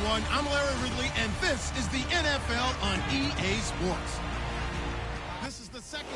everyone. I'm Larry Ridley, and this is the NFL on EA Sports. This is the second.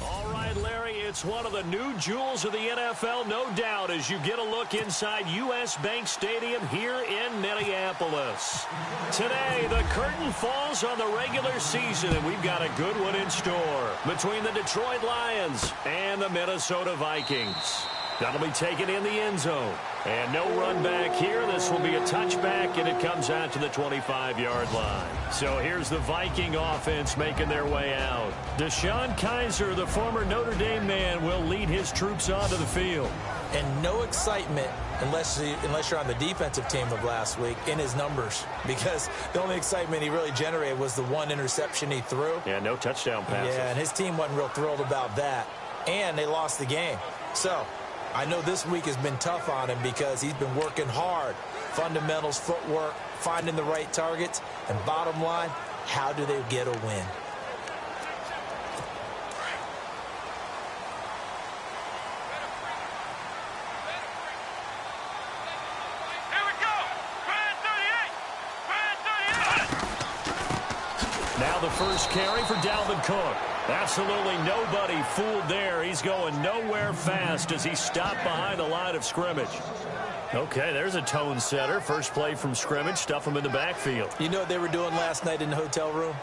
All right, Larry, it's one of the new jewels of the NFL, no doubt, as you get a look inside U.S. Bank Stadium here in Minneapolis. Today, the curtain falls on the regular season, and we've got a good one in store between the Detroit Lions and the Minnesota Vikings. That'll be taken in the end zone. And no run back here. This will be a touchback, and it comes out to the 25-yard line. So here's the Viking offense making their way out. DeShone Kizer, the former Notre Dame man, will lead his troops onto the field. And no excitement unless you're on the defensive team of last week in his numbers, because the only excitement he really generated was the one interception he threw. Yeah, no touchdown passes. Yeah, and his team wasn't real thrilled about that. And they lost the game. So I know this week has been tough on him because he's been working hard. Fundamentals, footwork, finding the right targets, and bottom line, how do they get a win? Now the first carry for Dalvin Cook. Absolutely nobody fooled there. He's going nowhere fast as he stopped behind the line of scrimmage. Okay, there's a tone setter. First play from scrimmage, stuff him in the backfield. You know what they were doing last night in the hotel room?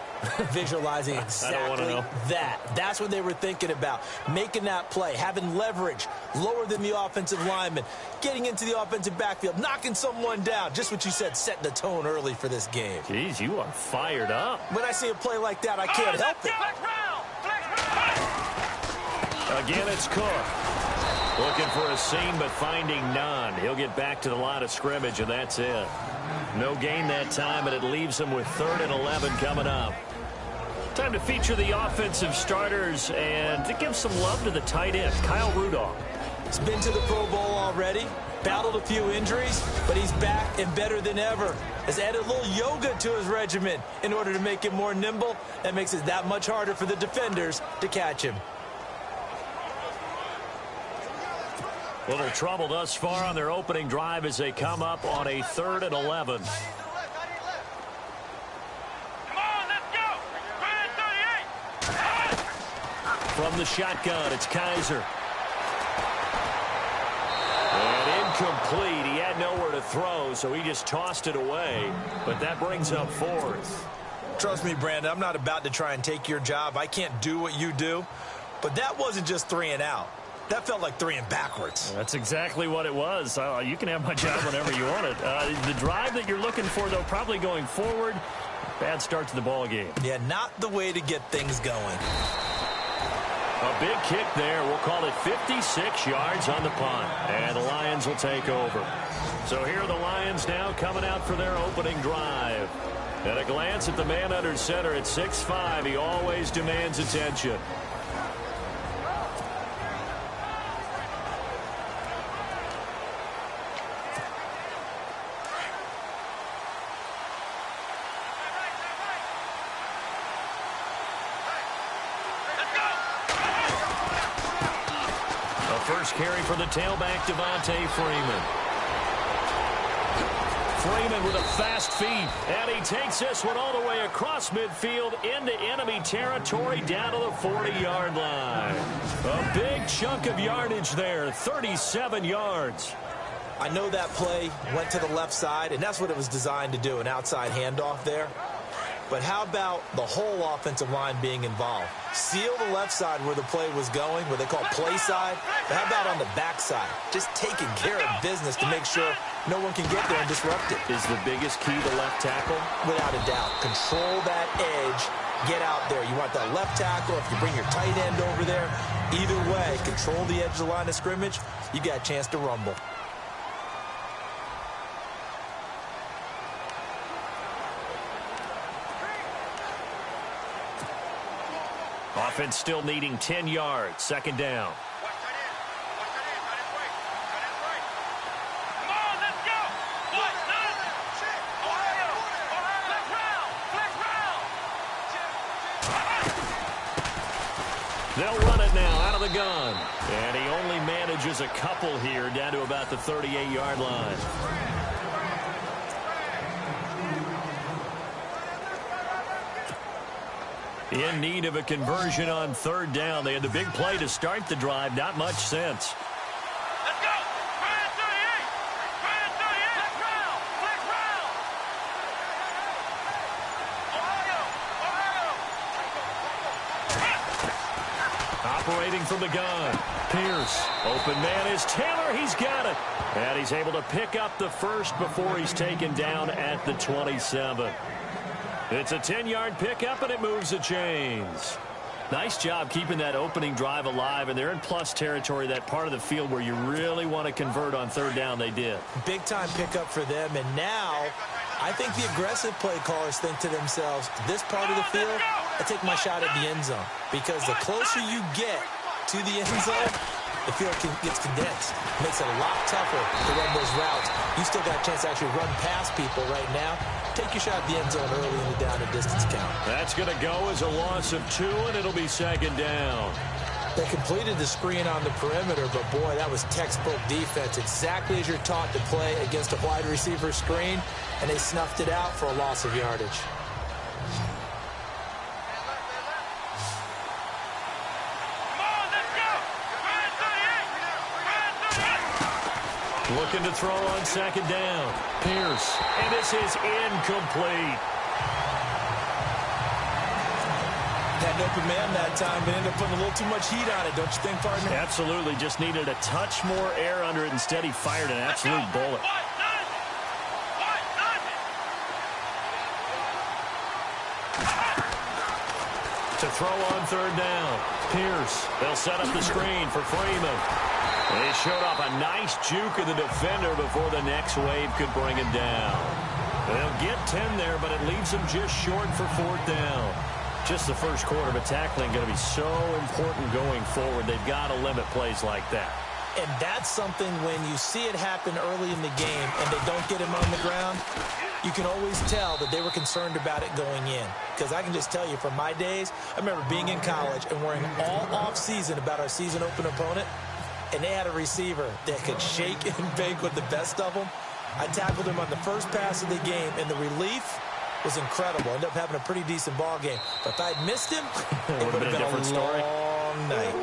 Visualizing exactly that. That's what they were thinking about. Making that play, having leverage, lower than the offensive lineman, getting into the offensive backfield, knocking someone down. Just what you said, setting the tone early for this game. Jeez, you are fired up. When I see a play like that, I can't help it. Again, it's Cook. Looking for a seam, but finding none. He'll get back to the line of scrimmage, and that's it. No gain that time, and it leaves him with 3rd and 11 coming up. Time to feature the offensive starters and to give some love to the tight end, Kyle Rudolph. He's been to the Pro Bowl already, battled a few injuries, but he's back and better than ever. Has added a little yoga to his regimen in order to make him more nimble. That makes it that much harder for the defenders to catch him. Little trouble thus far on their opening drive as they come up on a 3rd and 11. From the shotgun, it's Kizer. And incomplete. He had nowhere to throw, so he just tossed it away. But that brings up 4th. Trust me, Brandon, I'm not about to try and take your job. I can't do what you do. But that wasn't just 3 and out. That felt like 3 and backwards. That's exactly what it was. You can have my job whenever you want it. The drive that you're looking for, though, probably going forward. Bad start to the ball game. Yeah, not the way to get things going. A big kick there. We'll call it 56 yards on the punt. And the Lions will take over. So here are the Lions now coming out for their opening drive. At a glance at the man under center at 6'5", he always demands attention. First carry for the tailback, Devontae Freeman. Freeman with a fast feet, and he takes this one all the way across midfield into enemy territory down to the 40-yard line. A big chunk of yardage there, 37 yards. I know that play went to the left side, and that's what it was designed to do, an outside handoff there. But how about the whole offensive line being involved? Seal the left side where the play was going, what they call play side. But how about on the back side? Just taking care of business to make sure no one can get there and disrupt it. Is the biggest key the left tackle? Without a doubt. Control that edge. Get out there. You want that left tackle. If you bring your tight end over there, either way, control the edge of the line of scrimmage, you got a chance to rumble. Offense still needing 10 yards. 2nd down. They'll run it now out of the gun. And he only manages a couple here down to about the 38-yard line. In need of a conversion on third down. They had the big play to start the drive. Not much sense. Let's go. Fire 38. Fire 38. Let's round. Let's round. Ohio. Operating from the gun. Pierce. Open man is Taylor. He's got it. And he's able to pick up the first before he's taken down at the 27. It's a 10-yard pickup, and it moves the chains. Nice job keeping that opening drive alive, and they're in plus territory, that part of the field where you really want to convert on third down. They did. Big-time pickup for them, and now I think the aggressive play callers think to themselves, this part of the field, I take my shot at the end zone, because the closer you get to the end zone, the field gets condensed. Makes it a lot tougher to run those routes. You still got a chance to actually run past people right now. Take your shot at the end zone early in the down and distance count. That's going to go as a loss of 2, and it'll be second down. They completed the screen on the perimeter, but boy, that was textbook defense. Exactly as you're taught to play against a wide receiver screen, and they snuffed it out for a loss of yardage. Looking to throw on second down. Pierce. And this is incomplete. Had an open man that time, but ended up putting a little too much heat on it, don't you think, partner? Absolutely. Just needed a touch more air under it. Instead, he fired an absolute bullet. To throw on third down. Pierce. They'll set up the screen for Freeman. They showed off a nice juke of the defender before the next wave could bring him down. They'll get 10 there, but it leaves them just short for fourth down. Just the first quarter, but tackling going to be so important going forward. They've got to limit plays like that. And that's something when you see it happen early in the game and they don't get him on the ground, you can always tell that they were concerned about it going in. Because I can just tell you from my days, I remember being in college and worrying all off-season about our season open opponent, and they had a receiver that could shake and bake with the best of them. I tackled him on the first pass of the game, and the relief was incredible. Ended up having a pretty decent ball game. But if I'd missed him, it would have been a different story. Long night.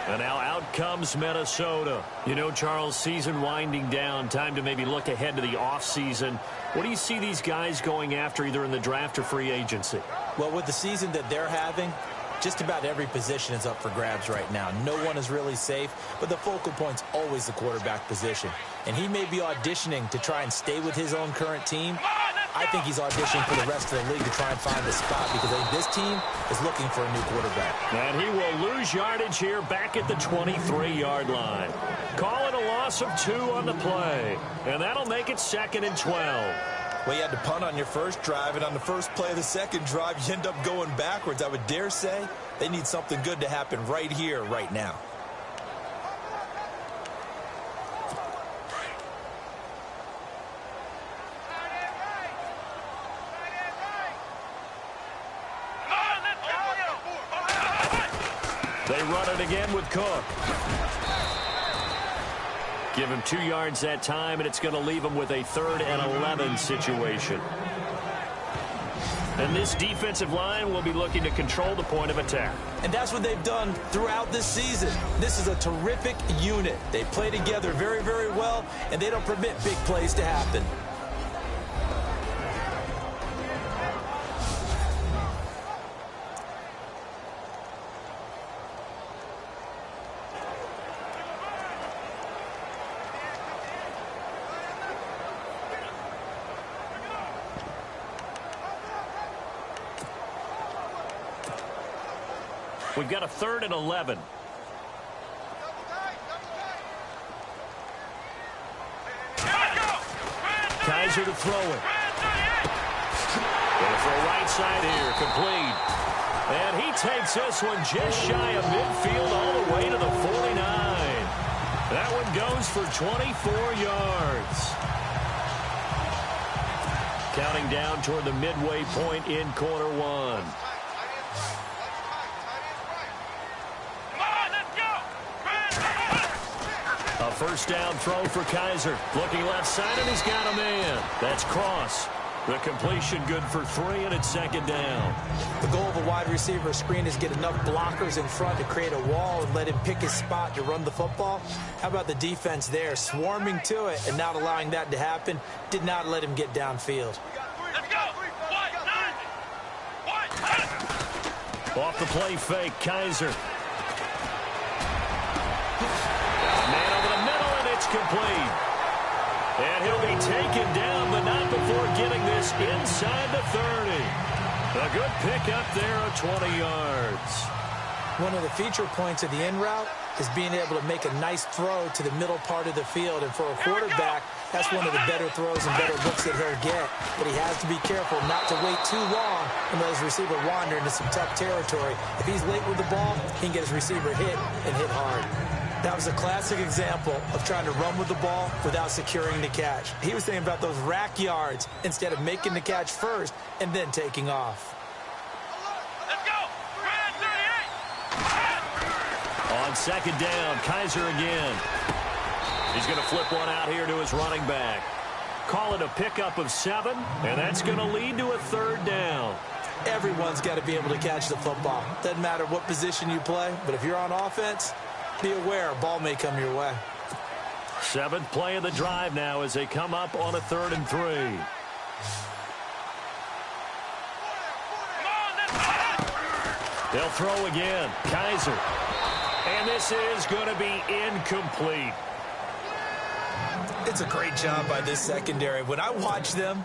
And now out comes Minnesota. You know, Charles, season winding down. Time to maybe look ahead to the offseason. What do you see these guys going after either in the draft or free agency? Well, with the season that they're having, just about every position is up for grabs right now. No one is really safe, but the focal point's always the quarterback position. And he may be auditioning to try and stay with his own current team. I think he's auditioning for the rest of the league to try and find a spot because I think this team is looking for a new quarterback. And he will lose yardage here back at the 23-yard line. Call it a loss of 2 on the play. And that'll make it 2nd and 12. Well, you had to punt on your first drive, and on the first play of the second drive, you end up going backwards. I would dare say they need something good to happen right here, right now. They run it again with Cook. Give him 2 yards that time, and it's going to leave him with a 3rd and 11 situation. And this defensive line will be looking to control the point of attack. And that's what they've done throughout this season. This is a terrific unit. They play together very, very well, and they don't permit big plays to happen. We've got a 3rd and 11. Kaiser to throw it. Going for a right side here, complete. And he takes this one just shy of midfield all the way to the 49. That one goes for 24 yards. Counting down toward the midway point in quarter 1. A first down throw for Kaiser. Looking left side, and he's got a man. That's Cross. The completion good for 3, and it's second down. The goal of a wide receiver screen is get enough blockers in front to create a wall and let him pick his spot to run the football. How about the defense there, swarming to it and not allowing that to happen? Did not let him get downfield. Let's go. Off the play fake, Kaiser. Man over the middle, and it's complete. And he'll be taken down, but not before getting this inside the 30. A good pickup there of 20 yards. One of the feature points of the in route is being able to make a nice throw to the middle part of the field. And for a quarterback, that's one of the better throws and better looks that he'll get. But he has to be careful not to wait too long and let his receiver wander into some tough territory. If he's late with the ball, he can get his receiver hit and hit hard. That was a classic example of trying to run with the ball without securing the catch. He was thinking about those rack yards instead of making the catch first and then taking off. Let's go. On second down, Kaiser again. He's going to flip one out here to his running back. Call it a pickup of 7, and that's going to lead to a third down. Everyone's got to be able to catch the football. Doesn't matter what position you play, but if you're on offense, be aware a ball may come your way. 7th play of the drive now as they come up on a 3rd and 3. They'll throw again. Kaiser. And this is going to be incomplete. It's a great job by this secondary. When I watch them,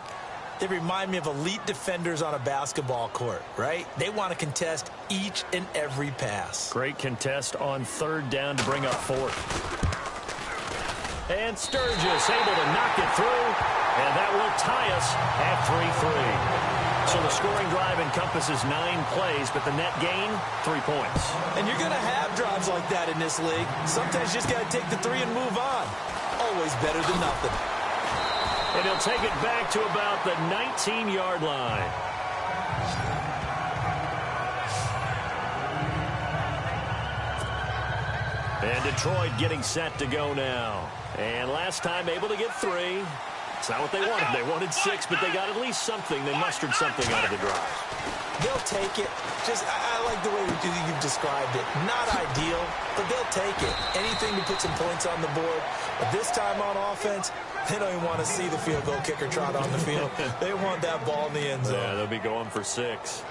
they remind me of elite defenders on a basketball court, right? They want to contest each and every pass. Great contest on 3rd down to bring up 4th. And Sturgis able to knock it through, and that will tie us at 3-3. So the scoring drive encompasses 9 plays, but the net gain, 3 points. And you're going to have drives like that in this league. Sometimes you just got to take the 3 and move on. Always better than nothing. And he'll take it back to about the 19-yard line. And Detroit getting set to go now. And last time able to get 3. It's not what they wanted. They wanted 6, but they got at least something. They mustered something out of the drive. They'll take it. I like the way you've described it. Not ideal, but they'll take it. Anything to put some points on the board. But this time on offense, they don't even want to see the field goal kicker trot on the field. They want that ball in the end zone. Yeah, they'll be going for 6.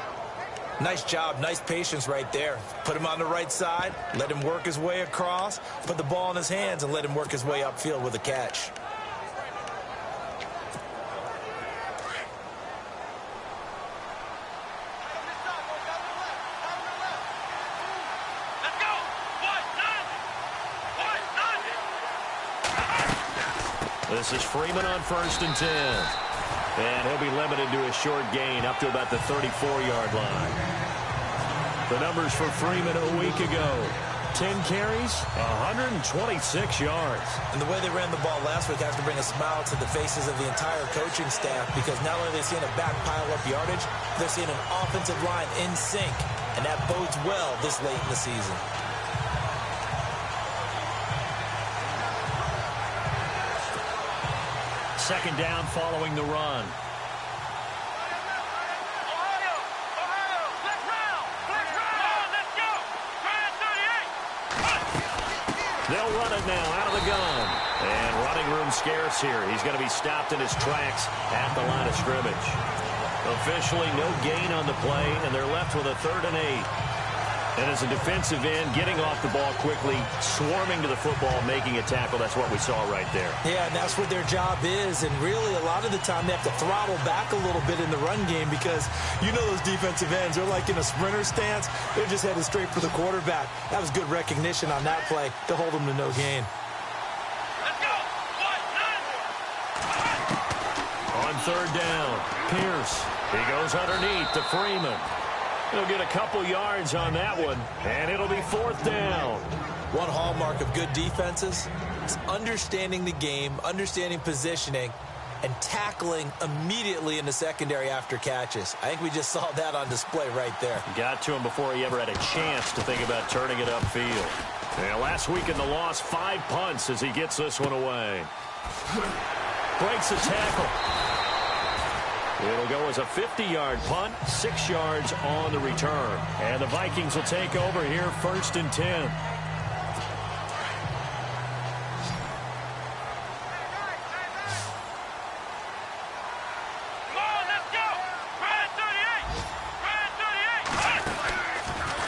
Nice job. Nice patience right there. Put him on the right side. Let him work his way across. Put the ball in his hands and let him work his way upfield with a catch. This is Freeman on 1st and 10. And he'll be limited to a short gain up to about the 34-yard line. The numbers for Freeman a week ago. 10 carries, 126 yards. And the way they ran the ball last week has to bring a smile to the faces of the entire coaching staff, because not only are they seeing a back pile up yardage, they're seeing an offensive line in sync. And that bodes well this late in the season. Second down following the run. They'll run it now out of the gun. And running room scarce here. He's going to be stopped in his tracks at the line of scrimmage. Officially no gain on the play, and they're left with a 3rd and 8. And as a defensive end, getting off the ball quickly, swarming to the football, making a tackle. That's what we saw right there. Yeah, and that's what their job is. And really, a lot of the time, they have to throttle back a little bit in the run game, because you know those defensive ends, they're like in a sprinter stance. They're just headed straight for the quarterback. That was good recognition on that play to hold them to no gain. Let's go. On 3rd down, Pierce. He goes underneath to Freeman. He'll get a couple yards on that one, and it'll be 4th down. One hallmark of good defenses is understanding the game, understanding positioning, and tackling immediately in the secondary after catches. I think we just saw that on display right there. Got to him before he ever had a chance to think about turning it upfield. And last week in the loss, 5 punts as he gets this one away. Breaks a tackle. It'll go as a 50-yard punt, 6 yards on the return. And the Vikings will take over here, 1st and 10.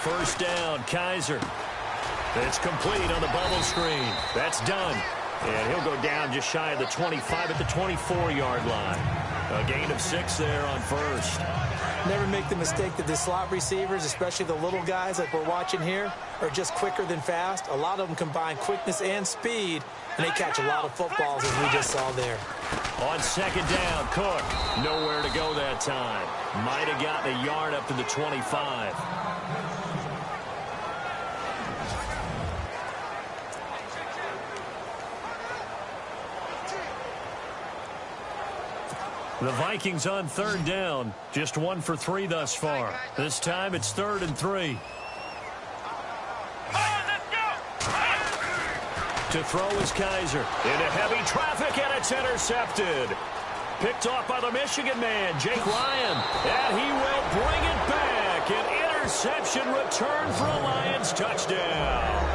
First down, Kaiser. It's complete on the bubble screen. That's done. And he'll go down just shy of the 25 at the 24-yard line. A gain of 6 there on first. Never make the mistake that the slot receivers, especially the little guys like we're watching here, are just quicker than fast. A lot of them combine quickness and speed, and they catch a lot of footballs, as we just saw there. On 2nd down, Cook. Nowhere to go that time. Might have gotten a yard up to the 25. The Vikings on 3rd down. Just 1 for 3 thus far. This time it's 3rd and 3. To throw is Kaiser. Into heavy traffic, and it's intercepted. Picked off by the Michigan man, Jake Ryan. And he will bring it back. An interception return for a Lions touchdown.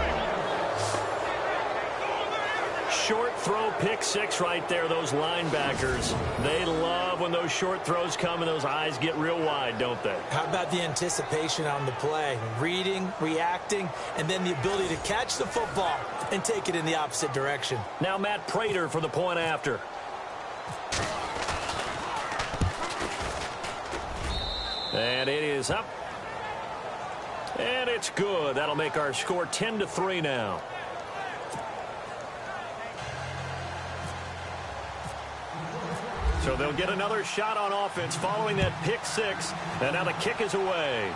Short throw, pick 6 right there. Those linebackers, they love when those short throws come and those eyes get real wide, don't they? How about the anticipation on the play? Reading, reacting, and then the ability to catch the football and take it in the opposite direction. Now Matt Prater for the point after. And it is up. And it's good. That'll make our score 10-3 now. So they'll get another shot on offense following that pick 6. And now the kick is away.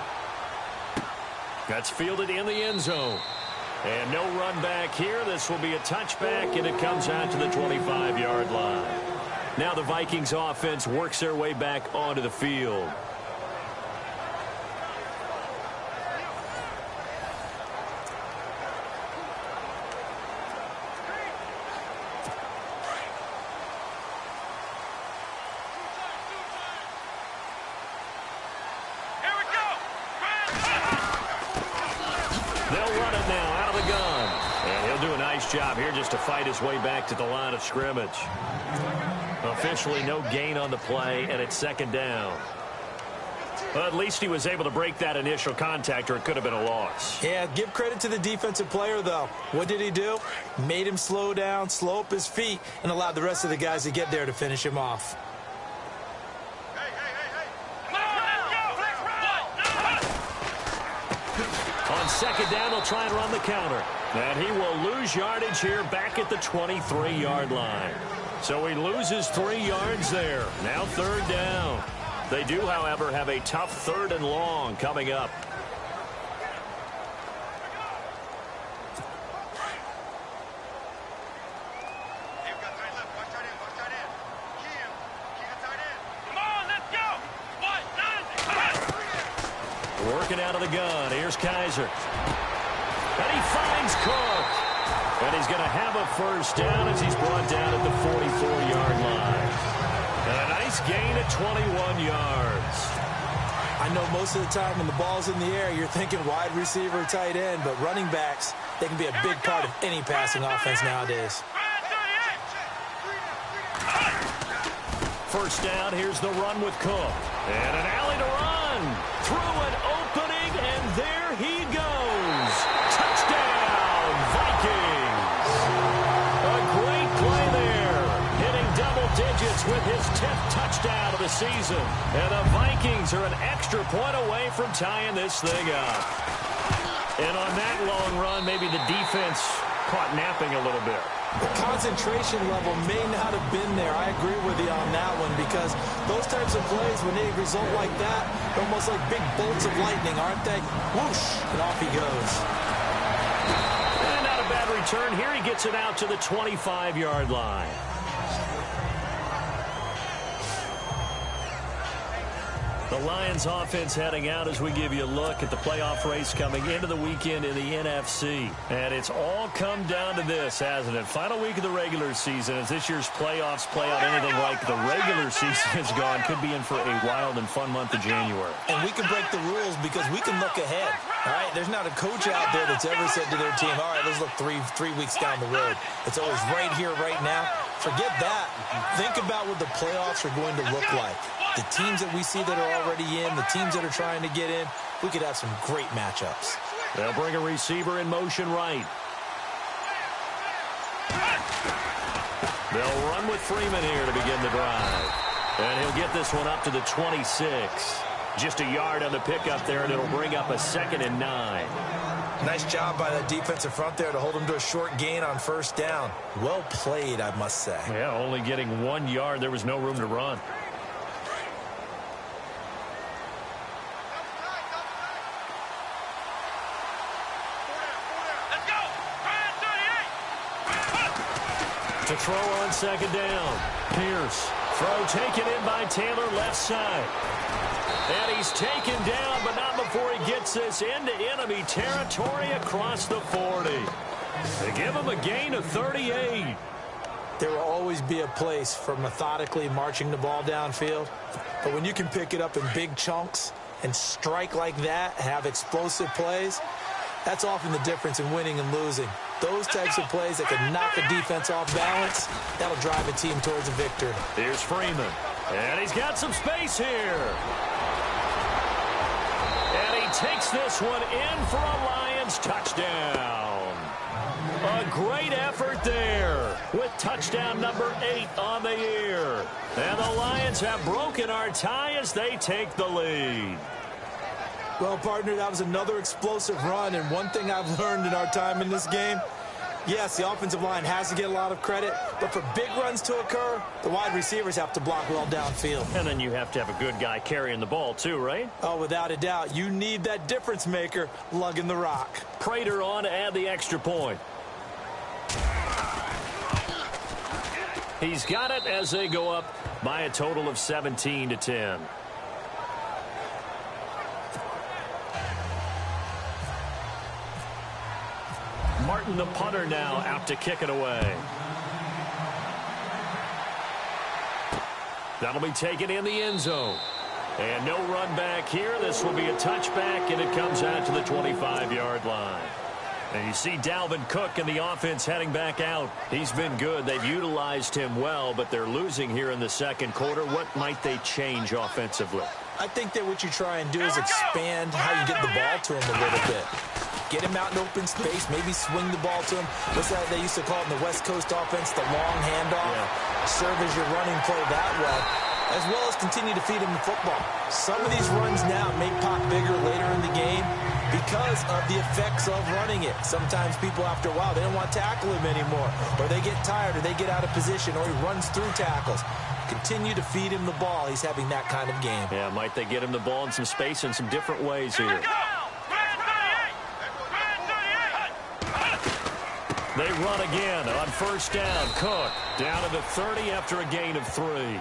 That's fielded in the end zone. And no run back here. This will be a touchback, and it comes out to the 25-yard line. Now the Vikings offense works their way back onto the field. Job here just to fight his way back to the line of scrimmage. Officially no gain on the play, and it's 2nd down. Well, at least he was able to break that initial contact, or it could have been a loss. Yeah, give credit to the defensive player, though. What did he do? Made him slow down, slow up his feet, and allowed the rest of the guys to get there to finish him off. On 2nd down, they'll try and run the counter. And he will lose yardage here back at the 23-yard line. So he loses 3 yards there. Now 3rd down. They do, however, have a tough 3rd and long coming up. Working out of the gun. Here's Kaiser. And he finds Cook. And he's going to have a 1st down as he's brought down at the 44-yard line. And a nice gain at 21 yards. I know most of the time when the ball's in the air, you're thinking wide receiver, tight end, but running backs, they can be a big part of any passing offense nowadays. 1st down, here's the run with Cook. And an alley to run. Through an opening, and there he goes. Touchdown, Vikings. A great play there. Hitting double digits with his 10th touchdown of the season. And the Vikings are an extra point away from tying this thing up. And on that long run, maybe the defense caught napping a little bit. The concentration level may not have been there. I agree with you on that one, because those types of plays, when they result like that, they're almost like big bolts of lightning, aren't they? Whoosh, and off he goes. And not a bad return. Here he gets it out to the 25-yard line. The Lions offense heading out as we give you a look at the playoff race coming into the weekend in the NFC. And it's all come down to this, hasn't it? Final week of the regular season. As this year's playoffs play out anything like the regular season has gone, could be in for a wild and fun month of January. And we can break the rules because we can look ahead. All right, there's not a coach out there that's ever said to their team, all right, let's look three weeks down the road. It's always right here, right now. Forget that. Think about what the playoffs are going to look like. The teams that we see that are already in, the teams that are trying to get in, we could have some great matchups. They'll bring a receiver in motion right. They'll run with Freeman here to begin the drive. And he'll get this one up to the 26. Just a yard on the pickup there, and it'll bring up a 2nd and 9. Nice job by the defensive front there to hold him to a short gain on first down. Well played, I must say. Yeah, only getting 1 yard. There was no room to run. To throw on 2nd down. Pierce. Throw taken in by Taylor left side. And he's taken down, but not before he gets this into enemy territory across the 40. They give him a gain of 38. There will always be a place for methodically marching the ball downfield. But when you can pick it up in big chunks and strike like that, have explosive plays, that's often the difference in winning and losing. Those types of plays that can knock a defense off balance, that'll drive a team towards a victory. Here's Freeman. And he's got some space here. And he takes this one in for a Lions touchdown. A great effort there with touchdown number 8 on the year. And the Lions have broken our tie as they take the lead. Well, partner, that was another explosive run, and one thing I've learned in our time in this game, yes, the offensive line has to get a lot of credit, but for big runs to occur, the wide receivers have to block well downfield. And then you have to have a good guy carrying the ball too, right? Oh, without a doubt. You need that difference maker lugging the rock. Prater on to add the extra point. He's got it as they go up by a total of 17-10. Martin, the punter, now out to kick it away. That'll be taken in the end zone. And no run back here. This will be a touchback, and it comes out to the 25-yard line. And you see Dalvin Cook and the offense heading back out. He's been good. They've utilized him well, but they're losing here in the second quarter. What might they change offensively? I think that what you try and do is expand how you get the ball to him a little bit. Get him out in open space, maybe swing the ball to him. What's that they used to call it in the West Coast offense, the long handoff? Yeah. Serve as your running play that way, as well as continue to feed him the football. Some of these runs now may pop bigger later in the game because of the effects of running it. Sometimes people, after a while, they don't want to tackle him anymore, or they get tired, or they get out of position, or he runs through tackles. Continue to feed him the ball. He's having that kind of game. Yeah, might they get him the ball in some space in some different ways here. They run again on first down. Cook down to the 30 after a gain of 3.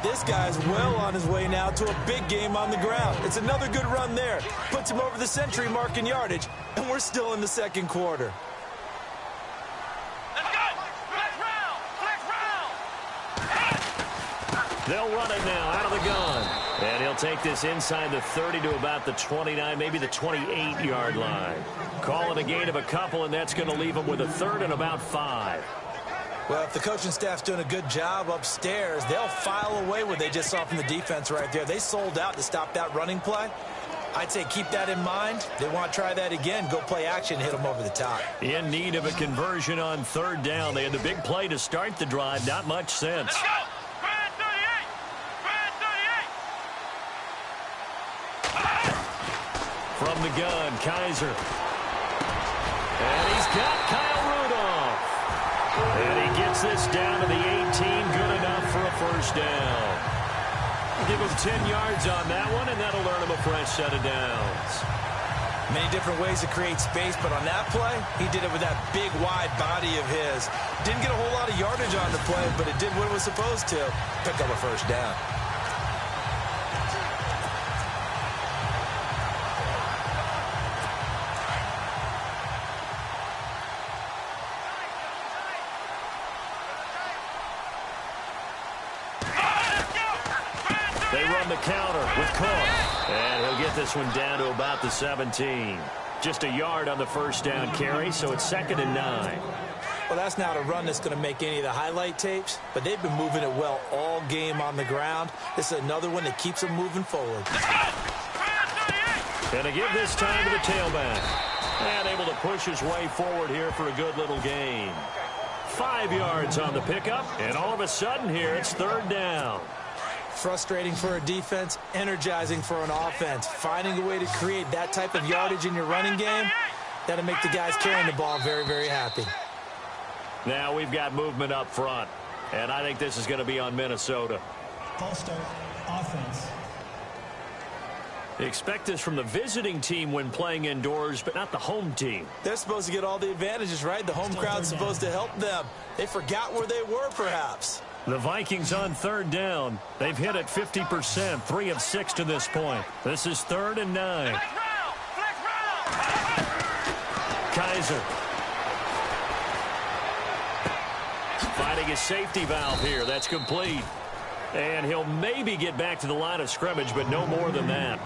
This guy's well on his way now to a big game on the ground. It's another good run there. Puts him over the century mark in yardage, and we're still in the second quarter. Let's go! Flex round! Flex round! They'll run it now out of the gun. And he'll take this inside the 30 to about the 29, maybe the 28-yard line. Call it a gain of a couple, and that's going to leave him with a 3rd and about 5. Well, if the coaching staff's doing a good job upstairs, they'll file away what they just saw from the defense right there. They sold out to stop that running play. I'd say keep that in mind. They want to try that again. Go play action, hit them over the top. In need of a conversion on 3rd down. They had the big play to start the drive. Not much sense. Let's go! Brad 38! Brad 38! From the gun, Kaiser. And he's got Kyle Rudolph. And he gets this down to the 18. Good enough for a first down. Give him 10 yards on that one, and that'll earn him a fresh set of downs. Many different ways to create space, but on that play, he did it with that big, wide body of his. Didn't get a whole lot of yardage on the play, but it did what it was supposed to. Pick up a first down. on the counter with Cook. And he'll get this one down to about the 17. Just a yard on the first down carry, so it's 2nd and 9. Well, that's not a run that's going to make any of the highlight tapes, but they've been moving it well all game on the ground. This is another one that keeps them moving forward. Going to give this time to the tailback. And able to push his way forward here for a good little gain. 5 yards on the pickup, and all of a sudden here it's 3rd down. Frustrating for a defense, energizing for an offense. Finding a way to create that type of yardage in your running game, that'll make the guys carrying the ball very, very happy. Now we've got movement up front, and I think this is going to be on Minnesota. Ball start, offense. They expect this from the visiting team when playing indoors, but not the home team. They're supposed to get all the advantages, right? The home crowd's supposed to help them. They forgot where they were, perhaps. The Vikings on 3rd down. They've hit it 50%, 3 of 6 to this point. This is 3rd and 9. Kaiser. Finding his safety valve here. That's complete. And he'll maybe get back to the line of scrimmage, but no more than that.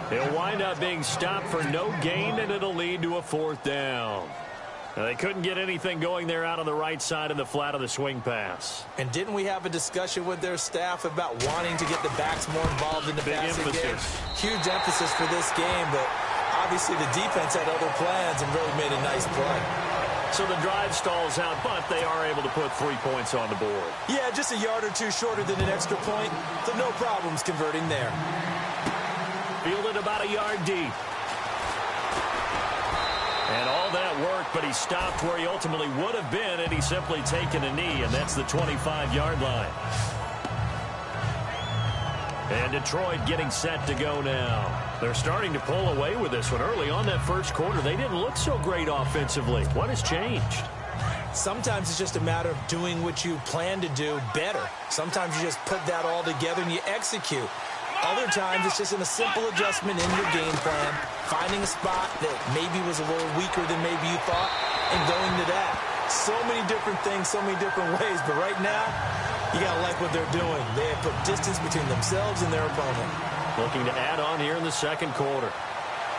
He'll wind up being stopped for no gain, and it'll lead to a 4th down. Now, they couldn't get anything going there out on the right side of the flat of the swing pass. And didn't we have a discussion with their staff about wanting to get the backs more involved in the passing game? Huge emphasis for this game, but obviously the defense had other plans and really made a nice play. So the drive stalls out, but they are able to put 3 points on the board. Yeah, just a yard or two shorter than an extra point, so no problems converting there. Fielded about a yard deep. And all that worked, but he stopped where he ultimately would have been had he simply taken a knee, and that's the 25-yard line. And Detroit getting set to go now. They're starting to pull away with this one. Early on that first quarter, they didn't look so great offensively. What has changed? Sometimes it's just a matter of doing what you plan to do better. Sometimes you just put that all together and you execute. Other times it's just in a simple adjustment in your game plan, finding a spot that maybe was a little weaker than maybe you thought, and going to that. So many different things, so many different ways, but right now, you got to like what they're doing. They have put distance between themselves and their opponent. Looking to add on here in the second quarter.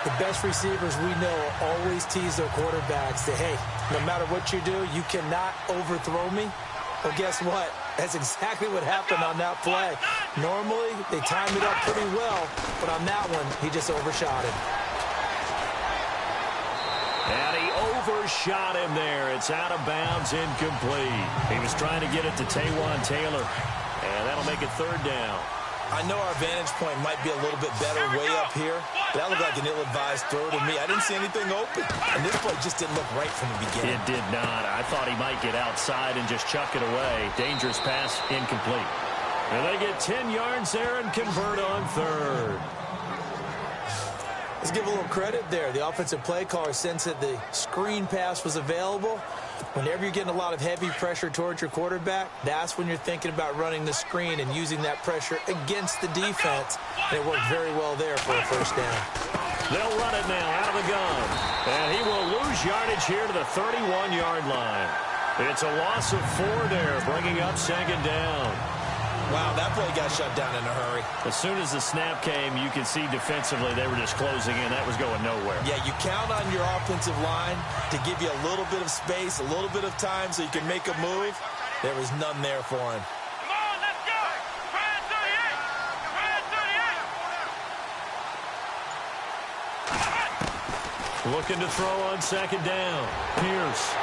The best receivers we know always tease their quarterbacks that, hey, no matter what you do, you cannot overthrow me. Well, guess what? That's exactly what happened on that play. Normally, they time it up pretty well, but on that one, he just overshot him. And he overshot him there. It's out of bounds, incomplete. He was trying to get it to Taywan Taylor, and that'll make it 3rd down. I know our vantage point might be a little bit better way up here, but that looked like an ill-advised throw to me. I didn't see anything open, and this play just didn't look right from the beginning. It did not. I thought he might get outside and just chuck it away. Dangerous pass, incomplete. And they get 10 yards there and convert on 3rd. Let's give a little credit there. The offensive play caller sensed that the screen pass was available. Whenever you're getting a lot of heavy pressure towards your quarterback, that's when you're thinking about running the screen and using that pressure against the defense. And it worked very well there for a 1st down. They'll run it now out of the gun. And he will lose yardage here to the 31-yard line. It's a loss of 4 there, bringing up 2nd down. Wow, that play got shut down in a hurry. As soon as the snap came, you could see defensively they were just closing in. That was going nowhere. Yeah, you count on your offensive line to give you a little bit of space, a little bit of time so you can make a move. There was none there for him. Come on, let's go. Try it 38. Looking to throw on 2nd down. Pierce.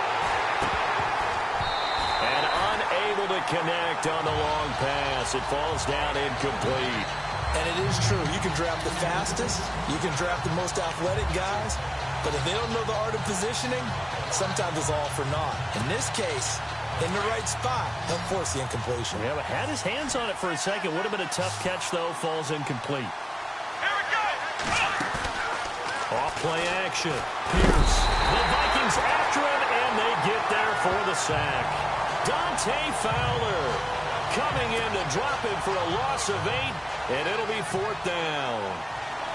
And unable to connect on the long pass. It falls down incomplete. And it is true. You can draft the fastest. You can draft the most athletic guys. But if they don't know the art of positioning, sometimes it's all for naught. In this case, in the right spot, he'll force the incompletion. Yeah, but had his hands on it for a second. Would have been a tough catch, though. Falls incomplete. Here we go. Off play action. Pierce. The Vikings after him, and they get there for the sack. Dante Fowler coming in to drop him for a loss of 8, and it'll be 4th down.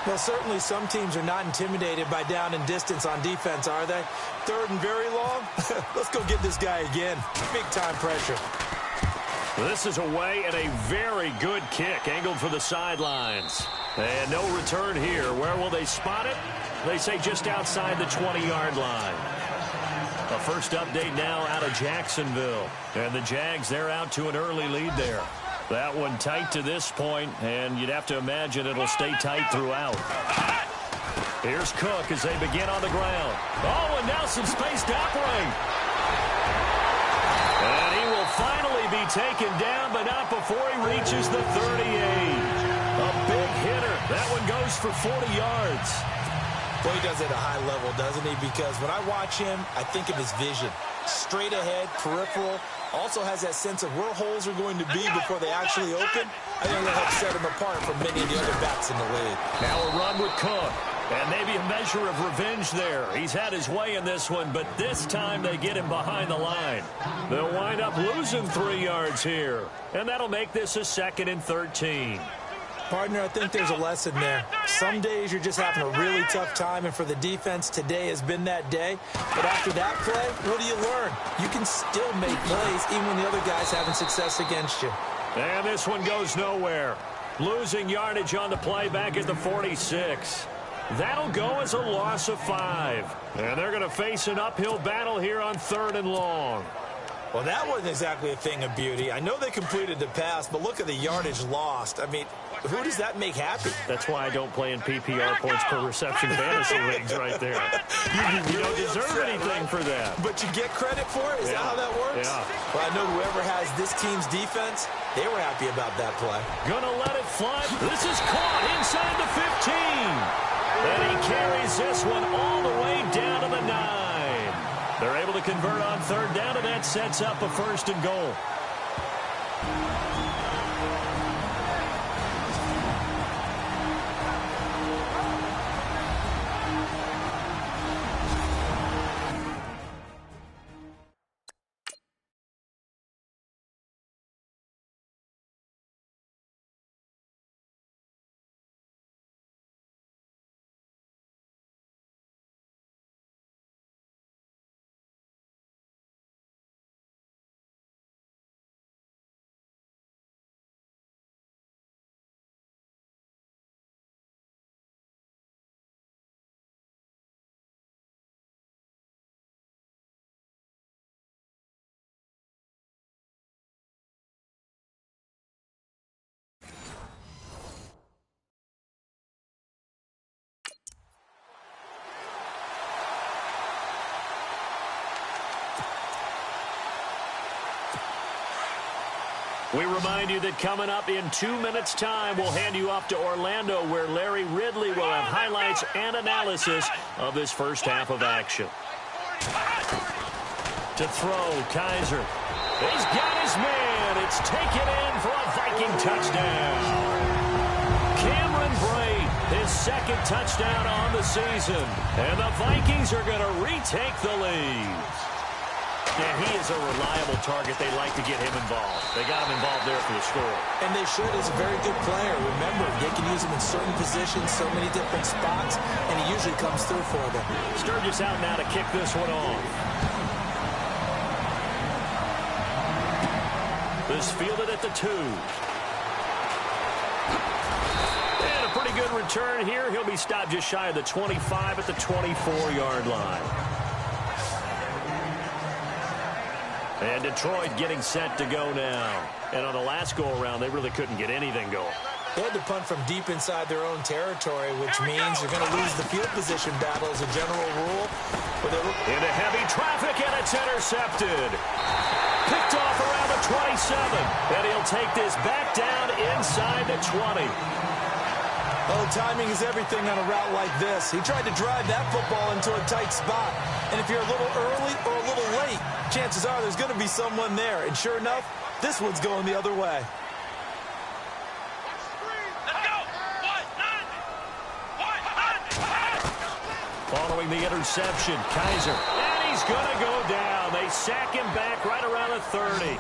Well, certainly some teams are not intimidated by down and distance on defense, are they? 3rd and very long? Let's go get this guy again. Big-time pressure. This is away and a very good kick angled for the sidelines. And no return here. Where will they spot it? They say just outside the 20-yard line. A first update now out of Jacksonville. And the Jags, they're out to an early lead there. That one tight to this point, and you'd have to imagine it'll stay tight throughout. Here's Cook as they begin on the ground. Oh, and now some space to operate. And he will finally be taken down, but not before he reaches the 38. A big hitter. That one goes for 40 yards. Well, he does it at a high level, doesn't he? Because when I watch him, I think of his vision. Straight ahead, peripheral. Also has that sense of where holes are going to be before they actually open. I think that helps set him apart from many of the other backs in the league. Now a run with Cook. And maybe a measure of revenge there. He's had his way in this one, but this time they get him behind the line. They'll wind up losing 3 yards here. And that'll make this a 2nd and 13. Partner, I think there's a lesson there. Some days you're just having a really tough time, and for the defense, today has been that day. But after that play, what do you learn? You can still make plays even when the other guy's having success against you. And this one goes nowhere. Losing yardage on the play back at the 46. That'll go as a loss of 5. And they're going to face an uphill battle here on 3rd and long. Well, that wasn't exactly a thing of beauty. I know they completed the pass, but look at the yardage lost. I mean, who does that make happy? That's why I don't play in PPR points per reception fantasy leagues right there. You don't deserve anything for that. But you get credit for it? Is that how that works? Yeah. Well, I know whoever has this team's defense, they were happy about that play. Gonna let it fly. This is caught inside the 15. And he carries this one all the way down to the 9. They're able to convert on 3rd down, and that sets up a 1st and goal. We remind you that coming up in 2 minutes' time, we'll hand you off to Orlando, where Larry Ridley will have highlights and analysis of this first half of action. To throw, Kaiser. He's got his man. It's taken in for a Viking touchdown. Cameron Brate, his 2nd touchdown on the season. And the Vikings are going to retake the lead. And he is a reliable target. They like to get him involved. They got him involved there for the score. And they should. He's a very good player. Remember, they can use him in certain positions, so many different spots, and he usually comes through for them. Sturgis out now to kick this one off. This fielded at the 2. And a pretty good return here. He'll be stopped just shy of the 25 at the 24-yard line. And Detroit getting set to go now. And on the last go-around, they really couldn't get anything going. They had to punt from deep inside their own territory, which means they're going to lose the field position battle as a general rule. Into heavy traffic, and it's intercepted. Picked off around the 27. And he'll take this back down inside the 20. Oh, timing is everything on a route like this. He tried to drive that football into a tight spot. And if you're a little early or a little late, chances are there's going to be someone there. And sure enough, this one's going the other way. Let's go. Following the interception, Kaiser. And he's going to go down. They sack him back right around the 30.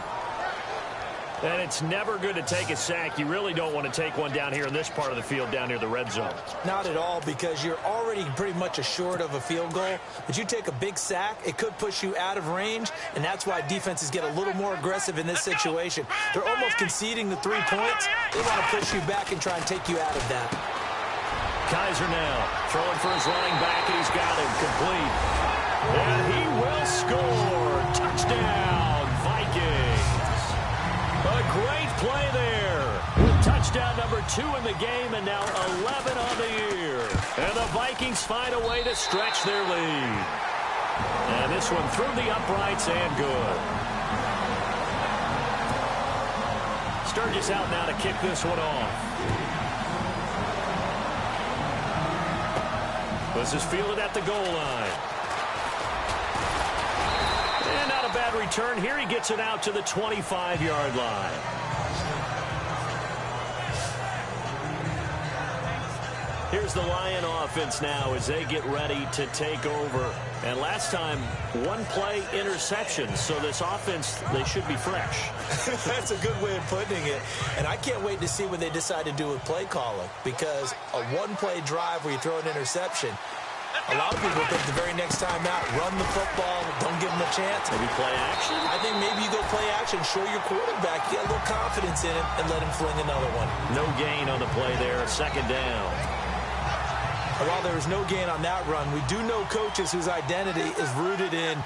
And it's never good to take a sack. You really don't want to take one down here in this part of the field, down near the red zone. Not at all, because you're already pretty much assured of a field goal. But you take a big sack, it could push you out of range, and that's why defenses get a little more aggressive in this situation. They're almost conceding the 3 points. They want to push you back and try and take you out of that. Kaiser now throwing for his running back, and he's got him complete. And he will score. Touchdown, Vikings. A great play there. With touchdown number 2 in the game, and now 11 on the year. And the Vikings find a way to stretch their lead. And this one through the uprights and good. Sturgis out now to kick this one off. This is fielded at the goal line. And not a bad return here. He gets it out to the 25-yard line. Here's the Lion offense now as they get ready to take over. And last time, one play interception. So this offense, they should be fresh. That's a good way of putting it. And I can't wait to see what they decide to do with play calling. Because a one-play drive where you throw an interception, a lot of people think the very next time out, run the football, don't give them a chance. Maybe play action? I think maybe you go play action, show your quarterback, get a little confidence in him, and let him fling another one. No gain on the play there, second down. And while there was no gain on that run, we do know coaches whose identity is rooted in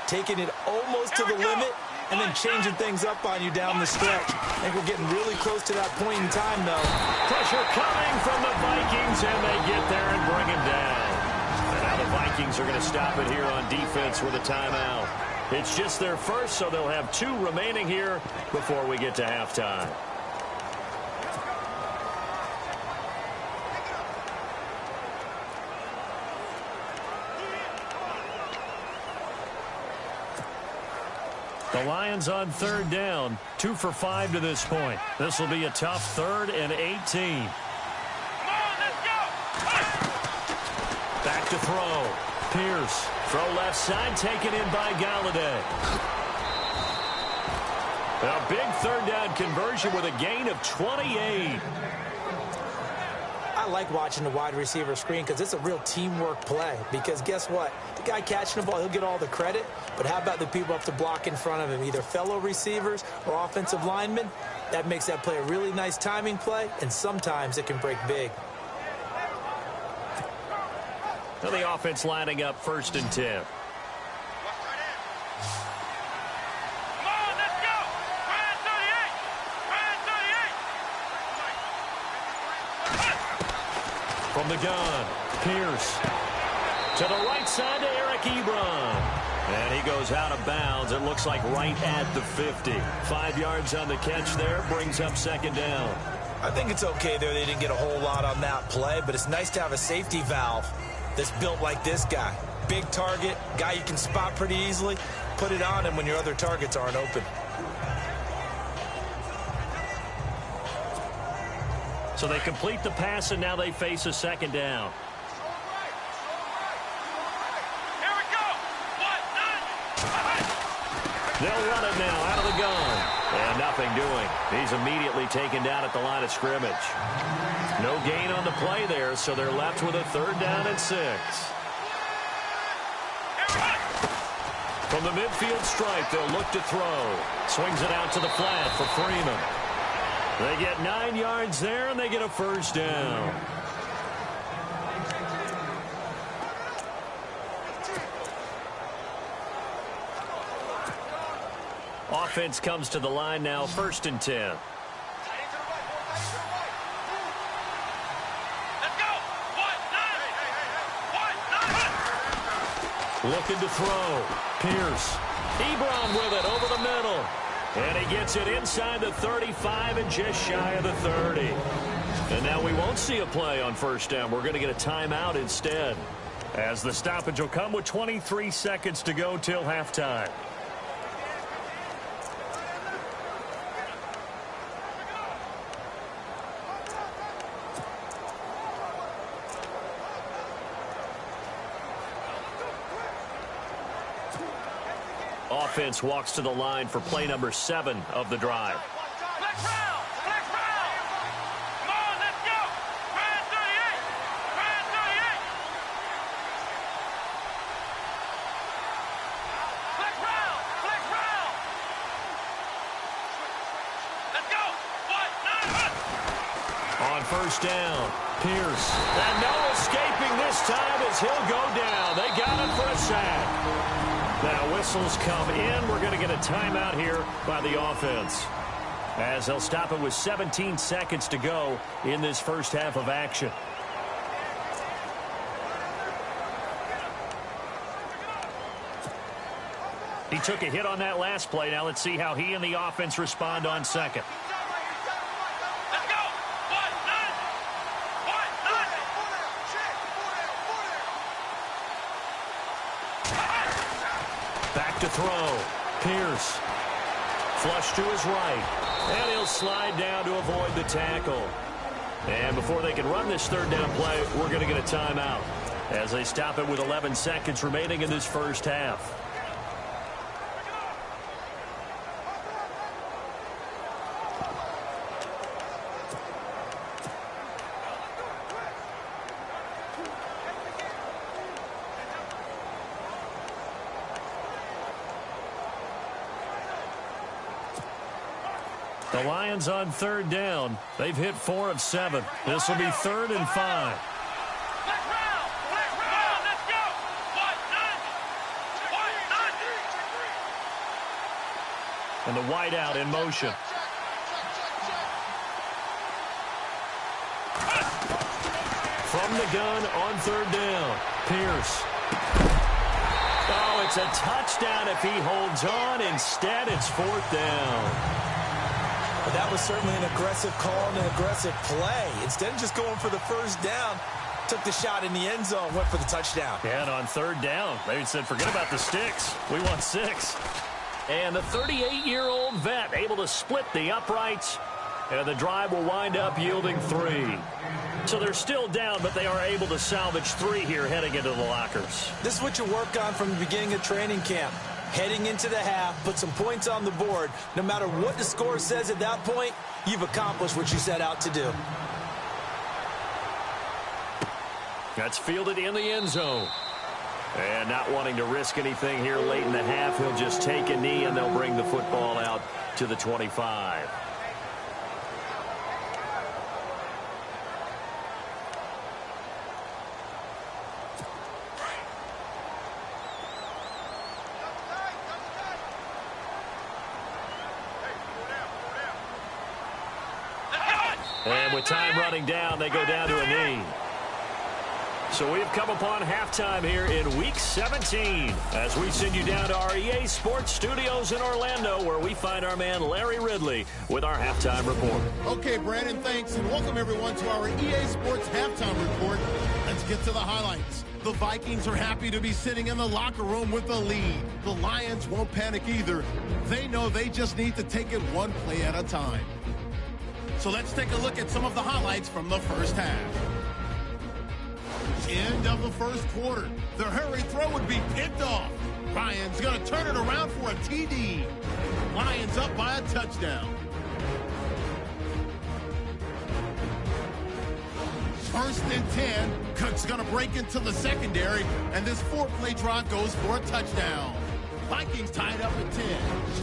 taking it almost to the limit and then changing things up on you down the stretch. I think we're getting really close to that point in time, though. Pressure coming from the Vikings, and they get there and bring him down. And now the Vikings are going to stop it here on defense with a timeout. It's just their first, so they'll have 2 remaining here before we get to halftime. The Lions on third down, 2 for 5 to this point. This will be a tough 3rd and 18. Come on, let's go! Back to throw. Pierce. Throw left side, taken in by Galladay. A big 3rd down conversion with a gain of 28. I like watching the wide receiver screen because it's a real teamwork play. Because guess what? The guy catching the ball, he'll get all the credit. But how about the people up to block in front of him, either fellow receivers or offensive linemen? That makes that play a really nice timing play, and sometimes it can break big. Now the offense lining up 1st and 10. From the gun, Pierce. To the right side to Eric Ebron. And he goes out of bounds. It looks like right at the 50. 5 yards on the catch there. Brings up 2nd down. I think it's okay there. They didn't get a whole lot on that play, but it's nice to have a safety valve that's built like this guy. Big target, guy you can spot pretty easily. Put it on him when your other targets aren't open. So they complete the pass, and now they face a 2nd down. Here we go! They'll run it now out of the gun. And nothing doing. He's immediately taken down at the line of scrimmage. No gain on the play there, so they're left with a 3rd down and 6. From the midfield stripe, they'll look to throw. Swings it out to the flat for Freeman. They get 9 yards there, and they get a 1st down. Offense comes to the line now, 1st and 10. Let's go! Looking to throw. Pierce. Ebron with it over the middle. And he gets it inside the 35 and just shy of the 30. And now we won't see a play on 1st down. We're going to get a timeout instead, as the stoppage will come with 23 seconds to go till halftime. Offense walks to the line for play number 7 of the drive. Flex round. Flex round. Come on, let's go. Ryan 38. Ryan 38. Flex round. Flex round. Let's go. 1-9. On first down, Pierce. And no escaping this time as he'll go down. They got him for a sack. Now whistles come in. We're going to get a timeout here by the offense, as they'll stop it with 17 seconds to go in this first half of action. He took a hit on that last play. Now let's see how he and the offense respond on second. Let's go. 1-9. 1-9. Back to throw. Pierce. Flush to his right. And he'll slide down to avoid the tackle. And before they can run this third down play, we're going to get a timeout, as they stop it with 11 seconds remaining in this first half. The Lions on third down. They've hit 4 of 7. This will be 3rd and 5. Flex round. Flex round. Let's go. 1-9. 1-9. And the wideout in motion. From the gun on third down. Pierce. Oh, it's a touchdown if he holds on. Instead, it's 4th down. But that was certainly an aggressive call and an aggressive play. Instead of just going for the first down, took the shot in the end zone, went for the touchdown. Yeah, and on third down, they said, forget about the sticks. We want 6. And the 38-year-old vet able to split the uprights. And the drive will wind up yielding 3. So they're still down, but they are able to salvage 3 here heading into the lockers. This is what you work on from the beginning of training camp. Heading into the half, put some points on the board. No matter what the score says at that point, you've accomplished what you set out to do. That's fielded in the end zone. And not wanting to risk anything here late in the half, he'll just take a knee and they'll bring the football out to the 25. And with time running down, they go down to a knee. So we've come upon halftime here in Week 17 as we send you down to our EA Sports Studios in Orlando, where we find our man Larry Ridley with our halftime report. Okay, Brandon, thanks, and welcome everyone to our EA Sports Halftime Report. Let's get to the highlights. The Vikings are happy to be sitting in the locker room with the lead. The Lions won't panic either. They know they just need to take it one play at a time. So let's take a look at some of the highlights from the first half. End of the first quarter. The hurry throw would be picked off. Ryan's going to turn it around for a TD. Lions up by a touchdown. First and 10. Cook's going to break into the secondary, and this 4-play drive goes for a touchdown. Vikings tied up at 10.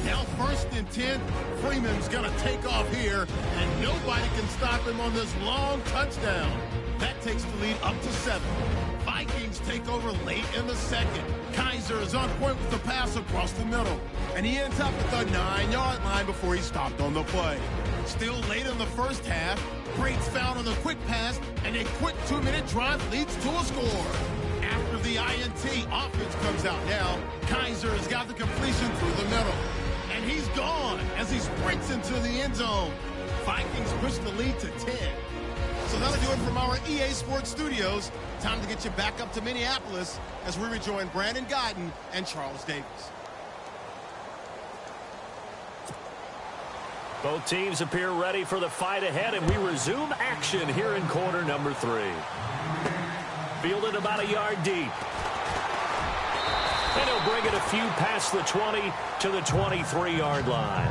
Now first and 10. Freeman's going to take off here, and nobody can stop him on this long touchdown. That takes the lead up to 7. Vikings take over late in the second. Kaiser is on point with the pass across the middle, and he ends up at the 9-yard line before he stopped on the play. Still late in the first half, Breaks found on the quick pass, and a quick 2-minute drive leads to a score. After the INT, offense comes out now. Kaiser has got the completion through the middle, and he's gone as he sprints into the end zone. Vikings push the lead to 10. So that'll do it from our EA Sports Studios. Time to get you back up to Minneapolis as we rejoin Brandon Guyton and Charles Davis. Both teams appear ready for the fight ahead, and we resume action here in quarter number 3. Fielded about a yard deep. And he'll bring it a few past the 20 to the 23-yard line.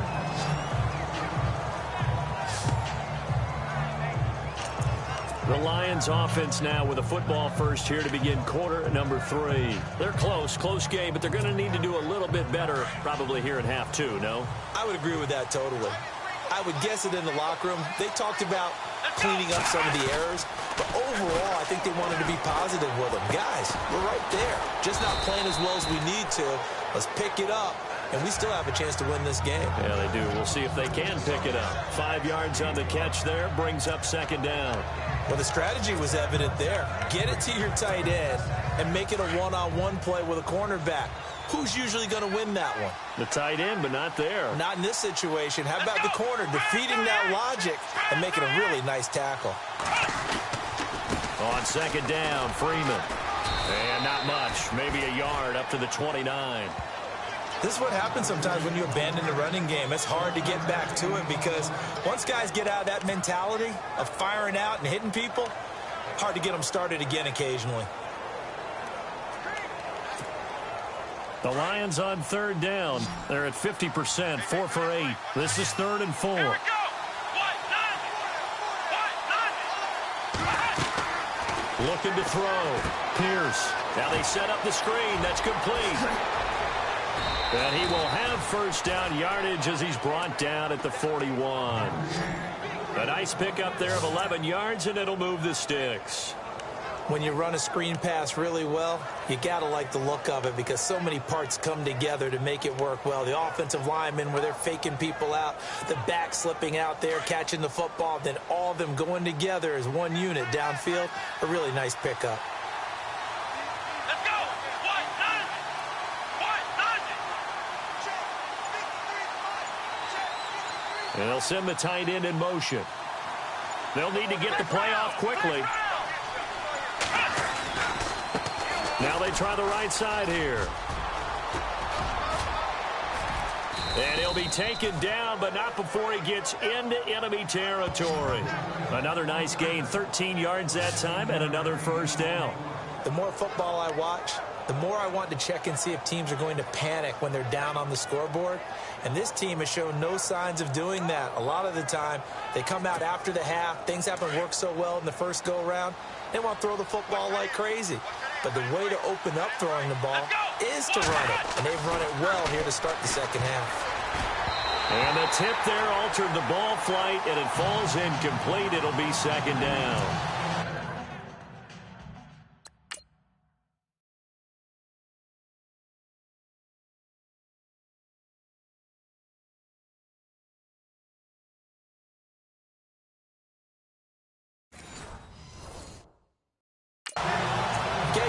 The Lions offense now with a football first here to begin quarter number 3. They're close game, but they're going to need to do a little bit better probably here in half 2, no? I would agree with that totally. I would guess it in the locker room. They talked about cleaning up some of the errors, but overall I think they wanted to be positive with them. Guys, we're right there. Just not playing as well as we need to. Let's pick it up, and we still have a chance to win this game. Yeah, they do. We'll see if they can pick it up. 5 yards on the catch there, brings up second down. Well, the strategy was evident there. Get it to your tight end and make it a one-on-one play with a cornerback. Who's usually going to win that one? The tight end, but not there. Not in this situation. How about the corner defeating that logic and making a really nice tackle? On second down, Freeman. And not much. Maybe a yard up to the 29. This is what happens sometimes when you abandon the running game. It's hard to get back to it because once guys get out of that mentality of firing out and hitting people, hard to get them started again occasionally. The Lions on third down. They're at 50%, 4 for 8. This is 3rd and 4. Looking to throw. Pierce. Now they set up the screen. That's complete. And he will have first down yardage as he's brought down at the 41. A nice pickup there of 11 yards, and it'll move the sticks. When you run a screen pass really well, you got to like the look of it because so many parts come together to make it work well. The offensive linemen where they're faking people out, the back slipping out there, catching the football, then all of them going together as one unit downfield. A really nice pickup. Let's go. And they'll send the tight end in motion. They'll need to get the play off quickly. Now they try the right side here. And he'll be taken down, but not before he gets into enemy territory. Another nice gain, 13 yards that time, and another first down. The more football I watch, the more I want to check and see if teams are going to panic when they're down on the scoreboard. And this team has shown no signs of doing that. A lot of the time, they come out after the half. Things haven't worked so well in the first go-around. They want to throw the football like crazy. But the way to open up throwing the ball is to run it. And they've run it well here to start the second half. And the tip there altered the ball flight, and it falls incomplete. It'll be second down.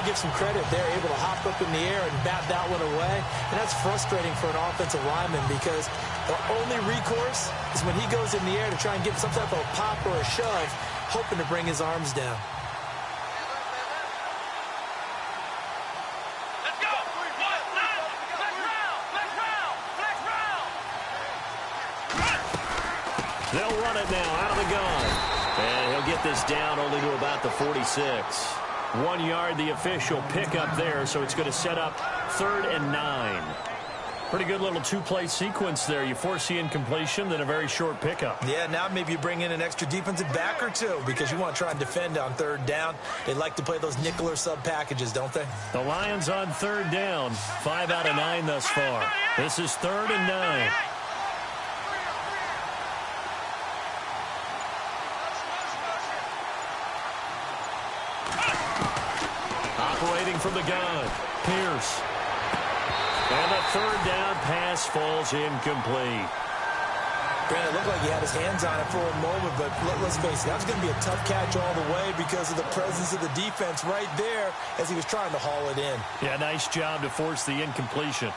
Give some credit. They're able to hop up in the air and bat that one away. And that's frustrating for an offensive lineman because the only recourse is when he goes in the air to try and get some type of a pop or a shove, hoping to bring his arms down. Let's go. Flex round. They'll run it now out of the gun. And he'll get this down only to about the 46. 1 yard, the official pickup there, so it's going to set up 3rd and 9. Pretty good little two-play sequence there. You force the incompletion, then a very short pickup. Yeah, now maybe you bring in an extra defensive back or two because you want to try and defend on 3rd down. They like to play those nickel or sub packages, don't they? The Lions on 3rd down. 5 out of 9 thus far. This is 3rd and 9. Operating from the gun, Pierce. And the 3rd down pass falls incomplete. Grant, it looked like he had his hands on it for a moment, but let's face it, that was going to be a tough catch all the way because of the presence of the defense right there as he was trying to haul it in. Yeah, nice job to force the incompletion.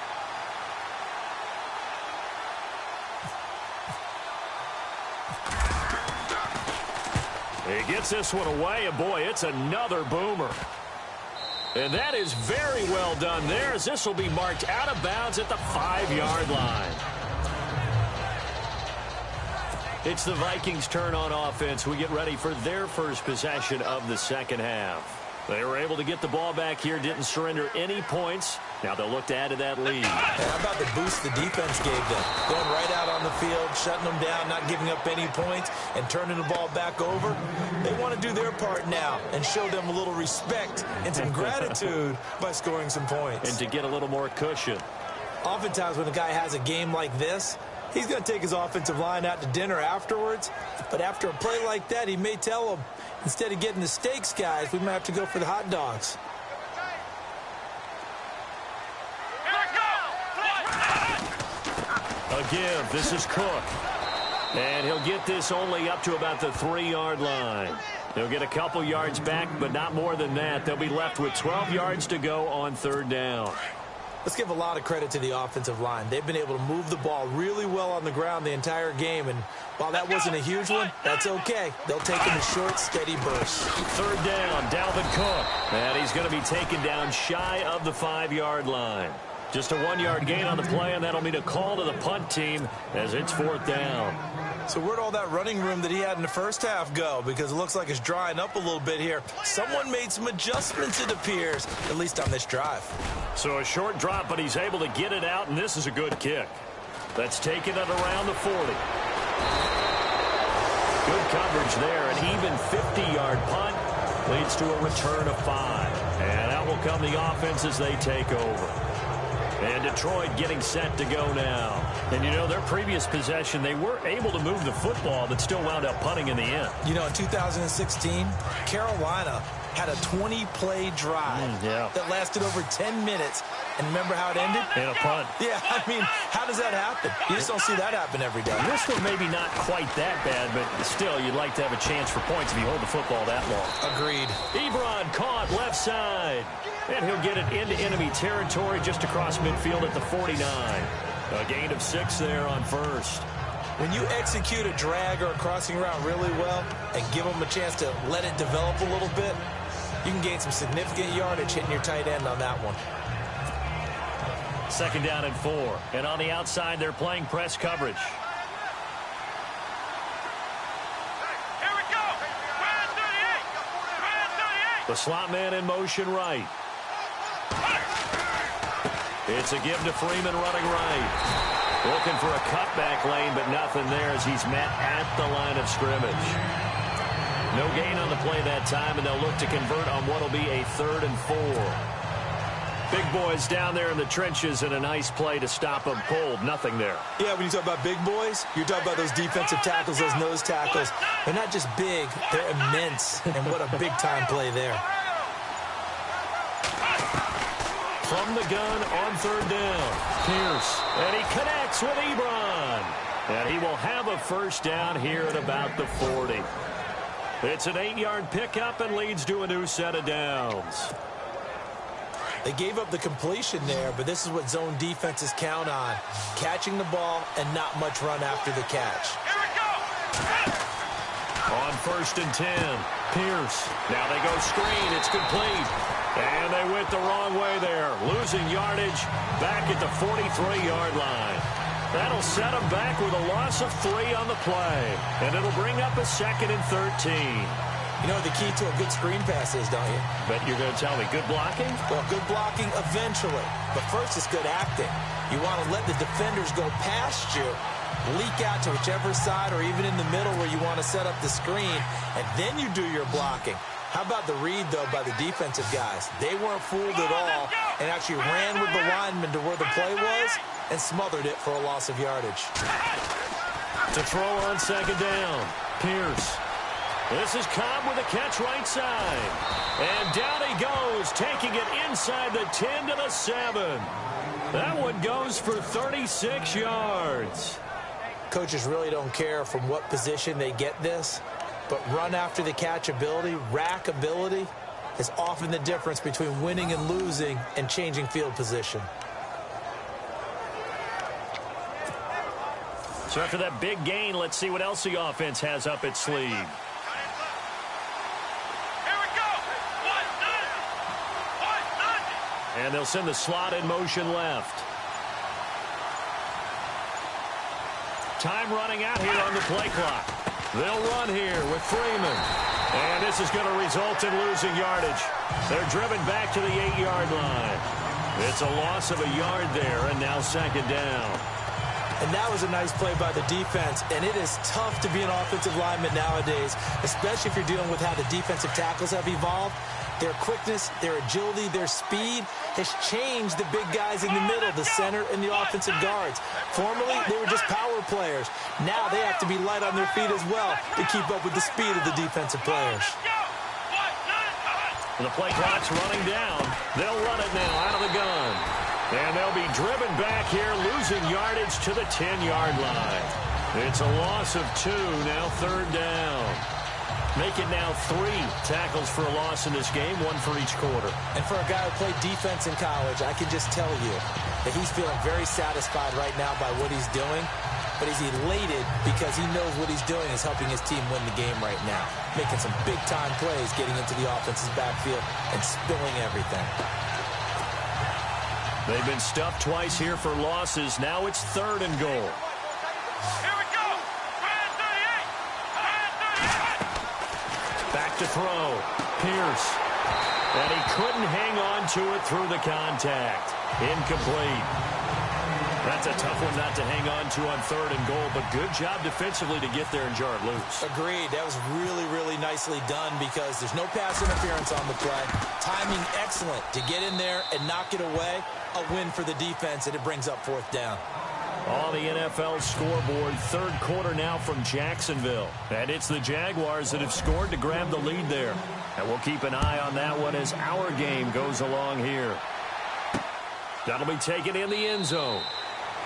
He gets this one away, and boy, it's another boomer. And that is very well done there, as this will be marked out of bounds at the 5-yard line. It's the Vikings' turn on offense. We get ready for their first possession of the second half. They were able to get the ball back here, didn't surrender any points. Now they'll look to add to that lead. And how about the boost the defense gave them? Going right out on the field, shutting them down, not giving up any points, and turning the ball back over. They want to do their part now and show them a little respect and some gratitude by scoring some points. And to get a little more cushion. Oftentimes when a guy has a game like this, he's going to take his offensive line out to dinner afterwards. But after a play like that, he may tell them, instead of getting the steaks, guys, we might have to go for the hot dogs. Again, this is Cook. And he'll get this only up to about the 3-yard line. They'll get a couple yards back, but not more than that. They'll be left with 12 yards to go on 3rd down. Let's give a lot of credit to the offensive line. They've been able to move the ball really well on the ground the entire game. And while that wasn't a huge one, that's okay. They'll take them in short, steady bursts. 3rd down, Dalvin Cook. And he's going to be taken down shy of the 5-yard line. Just a 1-yard gain on the play, and that'll mean a call to the punt team as it's 4th down. So where'd all that running room that he had in the first half go? Because it looks like it's drying up a little bit here. Someone made some adjustments, it appears, at least on this drive. So a short drop, but he's able to get it out, and this is a good kick. That's taken at around the 40. Good coverage there. An even 50-yard punt leads to a return of 5. And out will come the offense as they take over. And Detroit getting set to go now. And, you know, their previous possession, they were able to move the football, but still wound up punting in the end. You know, in 2016, Carolina had a 20-play drive that lasted over 10 minutes. And remember how it ended? In a punt. Yeah, I mean, how does that happen? You just don't see that happen every day. This one maybe not quite that bad, but still, you'd like to have a chance for points if you hold the football that long. Agreed. Ebron caught left side. And he'll get it into enemy territory just across midfield at the 49. A gain of 6 there on 1st. When you execute a drag or a crossing route really well and give them a chance to let it develop a little bit, you can gain some significant yardage hitting your tight end on that one. 2nd down and 4. And on the outside, they're playing press coverage. Here we go. Ryan 38. Ryan 38. The slot man in motion right. It's a give to Freeman running right. Looking for a cutback lane, but nothing there as he's met at the line of scrimmage. No gain on the play that time, and they'll look to convert on what will be a 3rd and 4. Big boys down there in the trenches, and a nice play to stop them cold. Nothing there. Yeah, when you talk about big boys, you're talking about those defensive tackles, those nose tackles. They're not just big, they're immense, and what a big-time play there. From the gun on 3rd down, Pierce, and he connects with Ebron. And he will have a 1st down here at about the 40. It's an 8-yard pickup and leads to a new set of downs. They gave up the completion there, but this is what zone defenses count on. Catching the ball and not much run after the catch. Here we go. On 1st and 10, Pierce. Now they go screen. It's complete. And they went the wrong way there. Losing yardage back at the 43-yard line. That'll set them back with a loss of 3 on the play. And it'll bring up a 2nd and 13. You know what the key to a good screen pass is, don't you? Bet you're going to tell me good blocking? Well, good blocking eventually. But first, it's good acting. You want to let the defenders go past you, leak out to whichever side or even in the middle where you want to set up the screen, and then you do your blocking. How about the read, though, by the defensive guys? They weren't fooled at all and actually ran with the lineman to where the play was and smothered it for a loss of yardage. To throw on 2nd down, Pierce. This is Cobb with a catch right side. And down he goes, taking it inside the 10 to the 7. That one goes for 36 yards. Coaches really don't care from what position they get this, but run after the catch ability, rack ability, is often the difference between winning and losing and changing field position. So after that big gain, let's see what else the offense has up its sleeve. Here we go. 1-0. And they'll send the slot in motion left. Time running out here on the play clock. They'll run here with Freeman. And this is going to result in losing yardage. They're driven back to the 8-yard line. It's a loss of a yard there, and now second down. And that was a nice play by the defense, and it is tough to be an offensive lineman nowadays, especially if you're dealing with how the defensive tackles have evolved. Their quickness, their agility, their speed has changed the big guys in the middle, the center, and the offensive guards. Formerly, they were just power players. Now they have to be light on their feet as well to keep up with the speed of the defensive players. The play clock's running down. They'll run it now out of the gun. And they'll be driven back here, losing yardage to the 10-yard line. It's a loss of 2, now third down. Make it now 3 tackles for a loss in this game, 1 for each quarter. And for a guy who played defense in college, I can just tell you that he's feeling very satisfied right now by what he's doing. But he's elated because he knows what he's doing is helping his team win the game right now. Making some big-time plays, getting into the offense's backfield and spilling everything. They've been stuffed twice here for losses. Now it's 3rd and goal. Here we go. Back to throw. Pierce. And he couldn't hang on to it through the contact. Incomplete. That's a tough one not to hang on to on 3rd and goal, but good job defensively to get there and jar it loose. Agreed. That was really, really nicely done because there's no pass interference on the play. Timing excellent to get in there and knock it away. A win for the defense, and it brings up 4th down. On the NFL scoreboard, 3rd quarter now from Jacksonville. And it's the Jaguars that have scored to grab the lead there. And we'll keep an eye on that one as our game goes along here. That'll be taken in the end zone.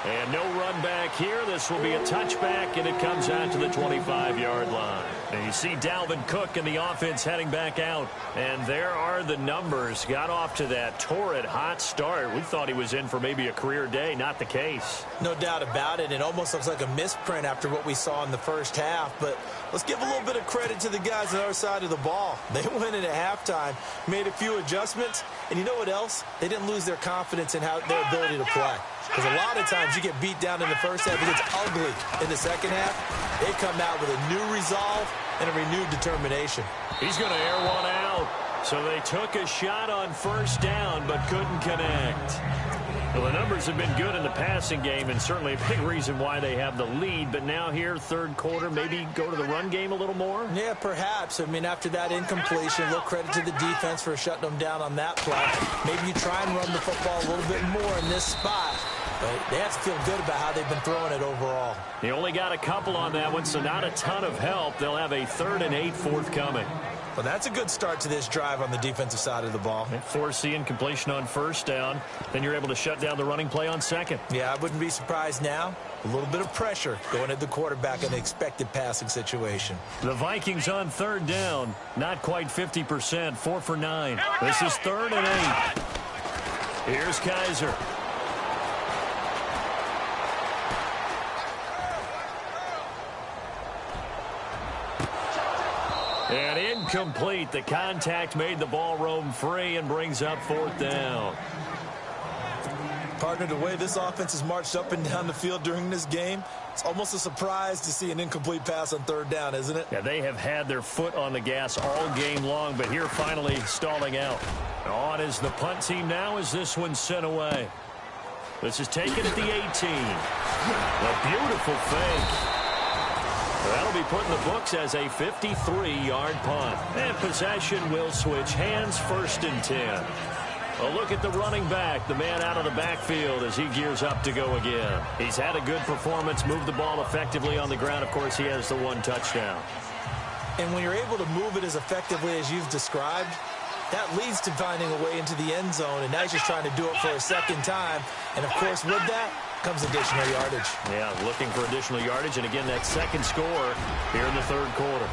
And no run back here. This will be a touchback, and it comes out to the 25-yard line. And you see Dalvin Cook and the offense heading back out. And there are the numbers. Got off to that torrid hot start. We thought he was in for maybe a career day. Not the case. No doubt about it. It almost looks like a misprint after what we saw in the first half. But let's give a little bit of credit to the guys on our side of the ball. They went in at halftime, made a few adjustments. And you know what else? They didn't lose their confidence in their ability to play. Because a lot of times you get beat down in the first half, it gets ugly in the second half. They come out with a new resolve and a renewed determination. He's going to air one out. So they took a shot on 1st down but couldn't connect. Well, the numbers have been good in the passing game and certainly a big reason why they have the lead. But now here, 3rd quarter, maybe go to the run game a little more? Yeah, perhaps. I mean, after that incompletion, a little credit to the defense for shutting them down on that play. Maybe you try and run the football a little bit more in this spot. But they have to feel good about how they've been throwing it overall. He only got a couple on that one, so not a ton of help. They'll have a 3rd and 8 forthcoming. Well, that's a good start to this drive on the defensive side of the ball. Force the incompletion on 1st down. Then you're able to shut down the running play on 2nd. Yeah, I wouldn't be surprised now. A little bit of pressure going at the quarterback in the expected passing situation. The Vikings on 3rd down. Not quite 50%. 4 for 9. This is 3rd and 8. Here's Kaiser. And incomplete. The contact made the ball roam free and brings up 4th down. Partner, the way this offense has marched up and down the field during this game, it's almost a surprise to see an incomplete pass on 3rd down, isn't it? Yeah, they have had their foot on the gas all game long, but here finally stalling out. On is the punt team now as this one's sent away. This is taken at the 18. A beautiful fake. That'll be put in the books as a 53-yard punt. And possession will switch hands, 1st and 10. A look at the running back, the man out of the backfield as he gears up to go again. He's had a good performance, moved the ball effectively on the ground. Of course, he has the 1 touchdown. And when you're able to move it as effectively as you've described, that leads to finding a way into the end zone, and now he's just trying to do it for a 2nd time. And, of course, with that comes additional yardage. Yeah, looking for additional yardage, and again, that 2nd score here in the 3rd quarter.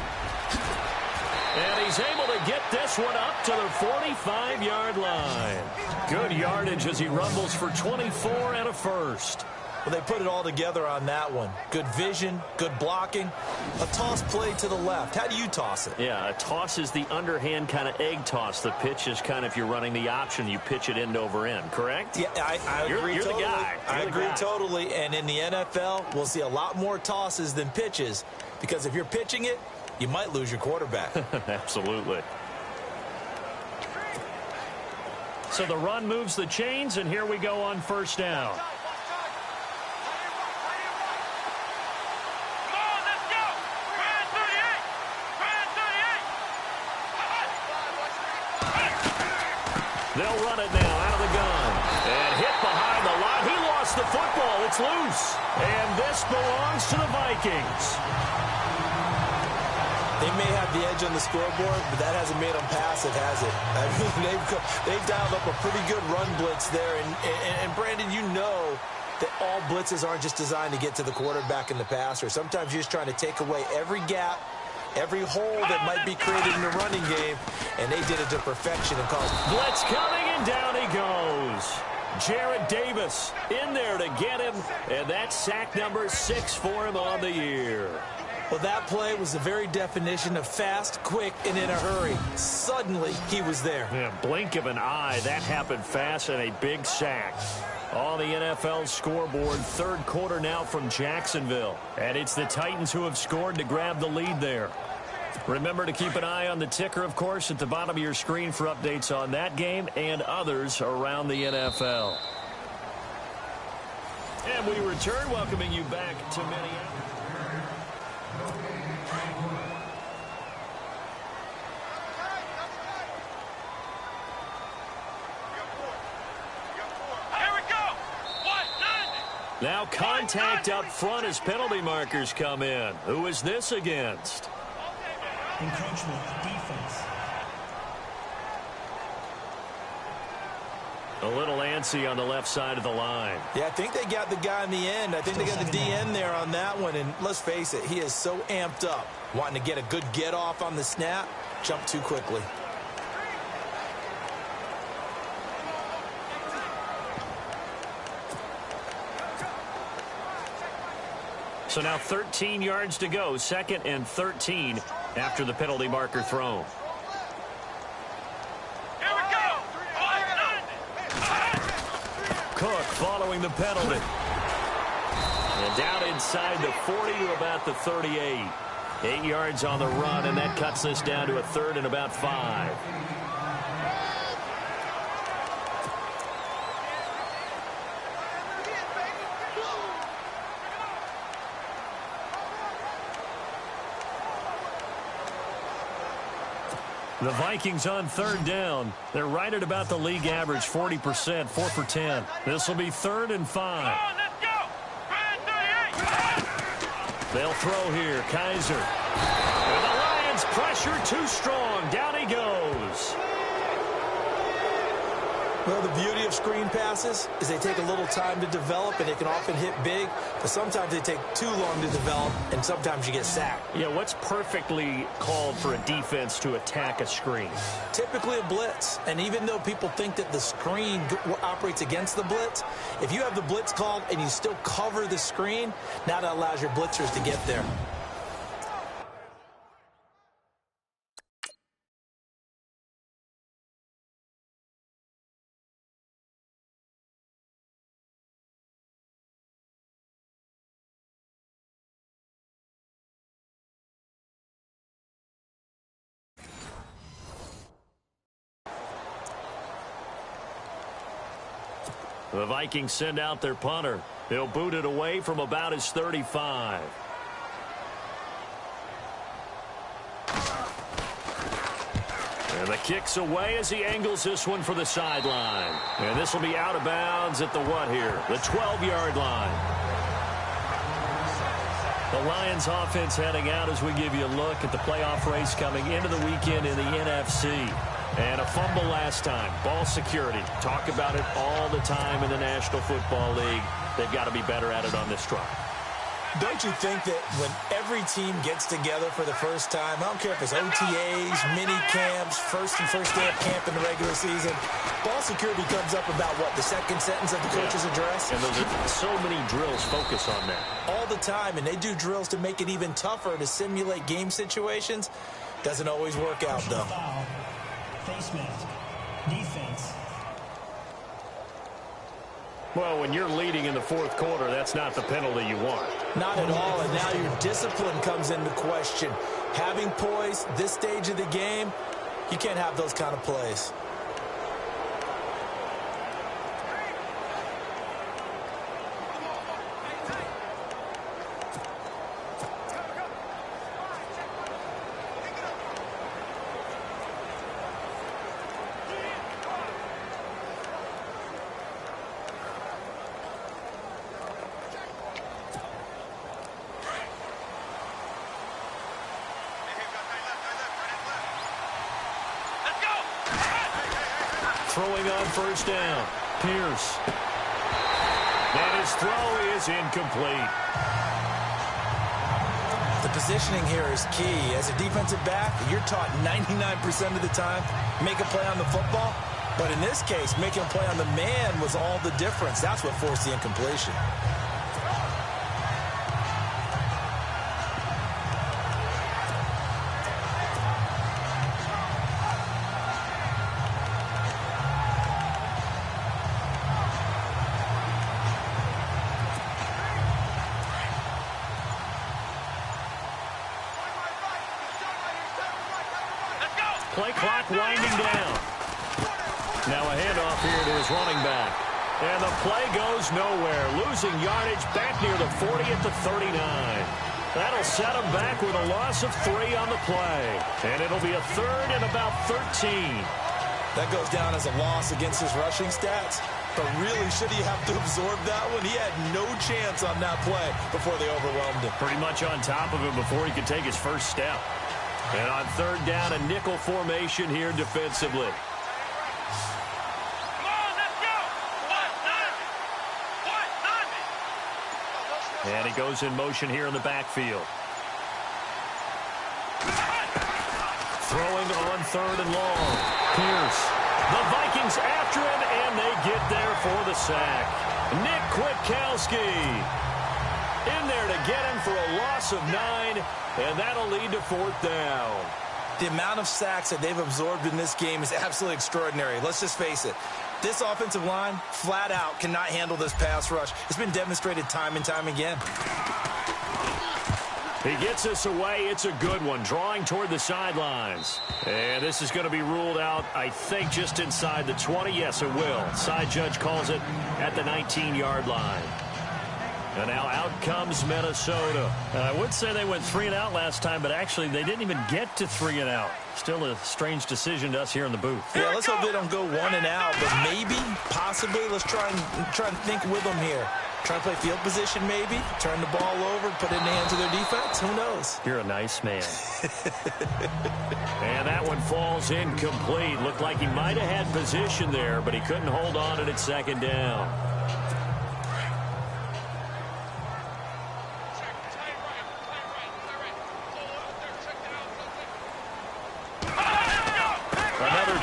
And he's able to get this one up to the 45-yard line. Good yardage as he rumbles for 24 and a 1st. Well, they put it all together on that one. Good vision, good blocking. A toss play to the left. How do you toss it? Yeah, a toss is the underhand kind of egg toss. The pitch is kind of, if you're running the option, you pitch it end over end, correct? Yeah, I agree you're totally. The guy. I agree totally. And in the NFL, we'll see a lot more tosses than pitches because if you're pitching it, you might lose your quarterback. Absolutely. So the run moves the chains, and here we go on first down. They'll run it now out of the gun. And hit behind the line. He lost the football. It's loose. And this belongs to the Vikings. They may have the edge on the scoreboard, but that hasn't made them passive, has it? I mean, they've dialed up a pretty good run blitz there. And Brandon, you know that all blitzes aren't just designed to get to the quarterback and the passer. Sometimes you're just trying to take away every gap, every hole that might be created in the running game, and they did it to perfection and caused blitz coming, and down he goes. Jarrett Davis in there to get him, and that's sack number 6 for him on the year. Well, that play was the very definition of fast, quick, and in a hurry. Suddenly, he was there. Yeah, blink of an eye. That happened fast, and a big sack. On the NFL scoreboard, third quarter now from Jacksonville. And it's the Titans who have scored to grab the lead there. Remember to keep an eye on the ticker, of course, at the bottom of your screen for updates on that game and others around the NFL. And we return, welcoming you back to Minneapolis. Now contact up front as penalty markers come in. Who is this against? Encroachment, defense. A little antsy on the left side of the line. Yeah, I think they got the guy in the end. I think they got the DN there on that one. And let's face it, he is so amped up, wanting to get a good get off on the snap, jump too quickly. So now 13 yards to go, 2nd and 13 after the penalty marker thrown. Here we go. Cook following the penalty. And down inside the 40 to about the 38. 8 yards on the run, and that cuts this down to a 3rd and about 5. The Vikings on 3rd down. They're right at about the league average, 40%, 4 for 10. This will be 3rd and 5. They'll throw here. Kaiser. And the Lions pressure too strong. Down he goes. Well, the beauty of screen passes is they take a little time to develop, and they can often hit big, but sometimes they take too long to develop, and sometimes you get sacked. Yeah, what's perfectly called for a defense to attack a screen? Typically a blitz, and even though people think that the screen operates against the blitz, if you have the blitz called and you still cover the screen, now that allows your blitzers to get there. The Vikings send out their punter. He'll boot it away from about his 35. And the kick's away as he angles this one for the sideline. And this will be out of bounds at the what here? The 12-yard line. The Lions offense heading out as we give you a look at the playoff race coming into the weekend in the NFC. And a fumble last time. Ball security. Talk about it all the time in the National Football League. They've got to be better at it on this drive. Don't you think that when every team gets together for the first time, I don't care if it's OTAs, mini camps, first day of camp in the regular season, ball security comes up about what, the second sentence of the coach's address? And those are so many drills focus on that. All the time, and they do drills to make it even tougher to simulate game situations. Doesn't always work out, though. Foul. Face mask. Defense. Well, when you're leading in the fourth quarter, that's not the penalty you want. Not at all, and now your discipline comes into question. Having poise this stage of the game, you can't have those kind of plays. throwing on first down. Pierce. And his throw is incomplete. The positioning here is key. As a defensive back, you're taught 99% of the time, make a play on the football. But in this case, making a play on the man was all the difference. That's what forced the incompletion. Play clock winding down. Now a handoff here to his running back. And the play goes nowhere. Losing yardage back near the 40 at the 39. That'll set him back with a loss of 3 on the play. And it'll be a third and about 13. That goes down as a loss against his rushing stats. But really, should he have to absorb that one? He had no chance on that play before they overwhelmed him. Pretty much on top of him before he could take his first step. And on third down, a nickel formation here defensively. And he goes in motion here in the backfield. Throwing on third and long. Pierce. The Vikings after him, and they get there for the sack. Nick Kwiatkowski in there to get him for a loss of 9, and that'll lead to fourth down. The amount of sacks that they've absorbed in this game is absolutely extraordinary. Let's just face it. This offensive line, flat out, cannot handle this pass rush. It's been demonstrated time and time again. He gets us away. It's a good one, drawing toward the sidelines. And this is going to be ruled out, I think, just inside the 20. Yes, it will. Side judge calls it at the 19-yard line. And now out comes Minnesota. I would say they went 3 and out last time, but actually they didn't even get to 3 and out. Still a strange decision to us here in the booth. Yeah, let's hope they don't go 1 and out, but maybe, possibly, let's try and think with them here. Try to play field position maybe, turn the ball over, put it in the hands of their defense. Who knows? You're a nice man. And that one falls incomplete. Looked like he might have had position there, but he couldn't hold on at second down.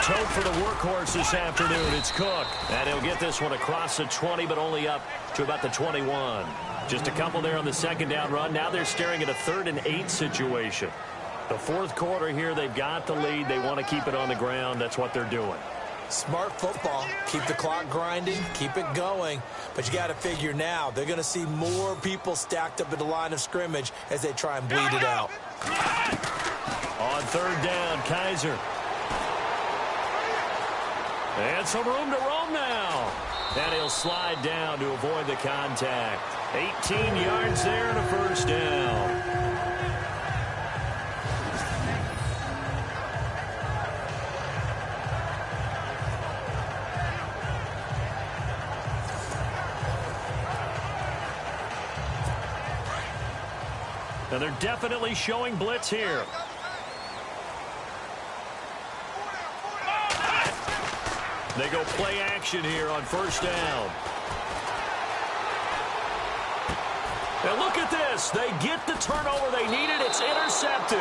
Tote for the workhorse this afternoon. It's Cook. And he'll get this one across the 20, but only up to about the 21. Just a couple there on the second down run. Now they're staring at a 3rd and 8 situation. The fourth quarter here, they've got the lead. They want to keep it on the ground. That's what they're doing. Smart football. Keep the clock grinding. Keep it going. But you got to figure now, they're going to see more people stacked up at the line of scrimmage as they try and bleed it out. On third down, Kaiser. And some room to roam now. And he'll slide down to avoid the contact. 18 yards there and a first down. And they're definitely showing blitz here. They go play action here on first down. And look at this. They get the turnover they needed. It's intercepted.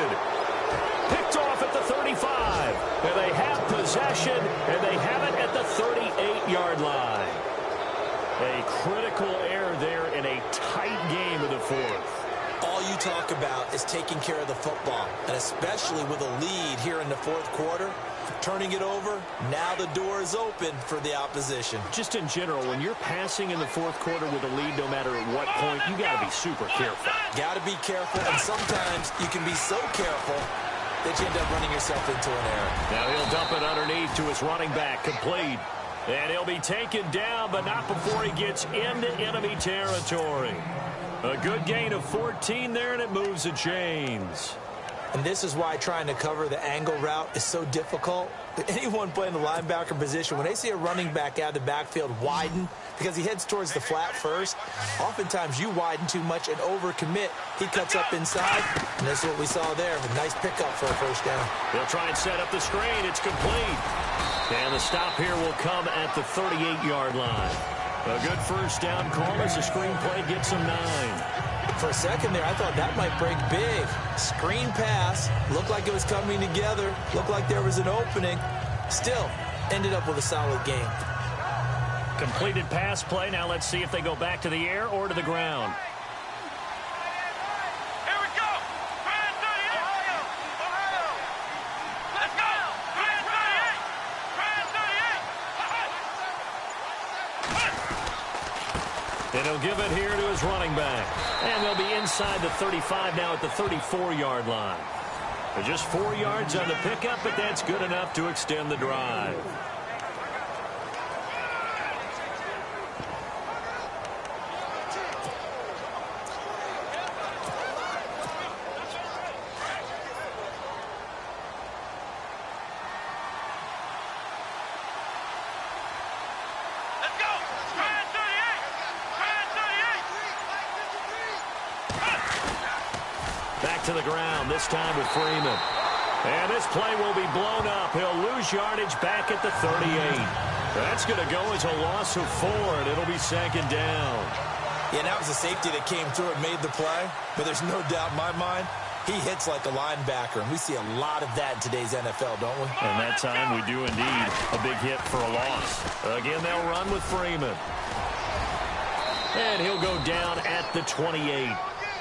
Picked off at the 35. And they have possession, and they have it at the 38-yard line. A critical error there in a tight game in the fourth. All you talk about is taking care of the football, and especially with a lead here in the fourth quarter. Turning it over, now the door is open for the opposition. Just in general, when you're passing in the fourth quarter with a lead, no matter at what point, you got to be super careful. Got to be careful, and sometimes you can be so careful that you end up running yourself into an error. Now he'll dump it underneath to his running back, complete. And he'll be taken down, but not before he gets into enemy territory. A good gain of 14 there, and it moves the chains. And this is why trying to cover the angle route is so difficult. Anyone playing the linebacker position, when they see a running back out of the backfield widen, because he heads towards the flat first, oftentimes you widen too much and overcommit. He cuts up inside, and this is what we saw there. A nice pickup for a first down. They'll try and set up the screen. It's complete. And the stop here will come at the 38-yard line. A good first down call as the screen play gets him 9. For a second there, I thought that might break big. Screen pass. Looked like it was coming together. Looked like there was an opening. Still, ended up with a solid game. Completed pass play. Now let's see if they go back to the air or to the ground. Here we go. Grand 38. Ohio. Let's go. Grand 38. Grand 38. And he'll give it here to his running back. And they'll be inside the 35 now at the 34-yard line. They're just 4 yards on the pickup, but that's good enough to extend the drive. Let's go. Grand 38. Grand 38. Back to the ground, this time with Freeman. And this play will be blown up. He'll lose yardage back at the 38. That's going to go as a loss of 4, and it'll be second down. Yeah, that was a safety that came through and made the play. But there's no doubt in my mind, he hits like a linebacker. And we see a lot of that in today's NFL, don't we? And that time we do indeed. A big hit for a loss. Again, they'll run with Freeman. And he'll go down at the 28.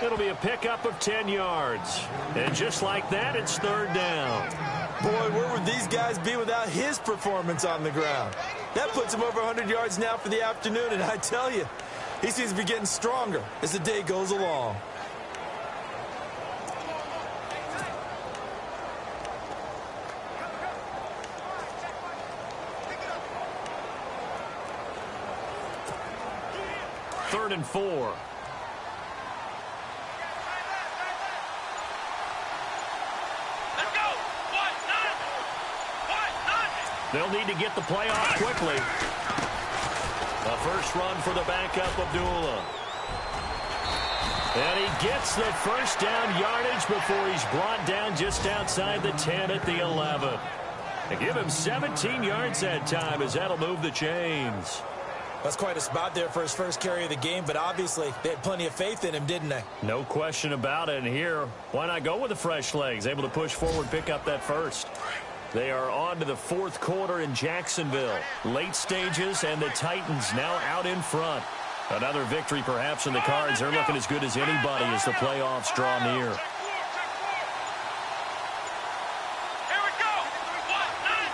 It'll be a pickup of 10 yards. And just like that, it's third down. Boy, where would these guys be without his performance on the ground? That puts him over 100 yards now for the afternoon, and I tell you, he seems to be getting stronger as the day goes along. Third and 4. Let's go. What? None. What? None. They'll need to get the play off quickly. A first run for the backup, Abdullah. And he gets the first down yardage before he's brought down just outside the 10 at the 11. They give him 17 yards that time as that'll move the chains. That's quite a spot there for his first carry of the game, but obviously they had plenty of faith in him, didn't they? No question about it. And here, why not go with the fresh legs? Able to push forward, pick up that first. They are on to the fourth quarter in Jacksonville. Late stages, and the Titans now out in front. Another victory perhaps in the cards. They're looking as good as anybody as the playoffs draw near. Here we go. What? None.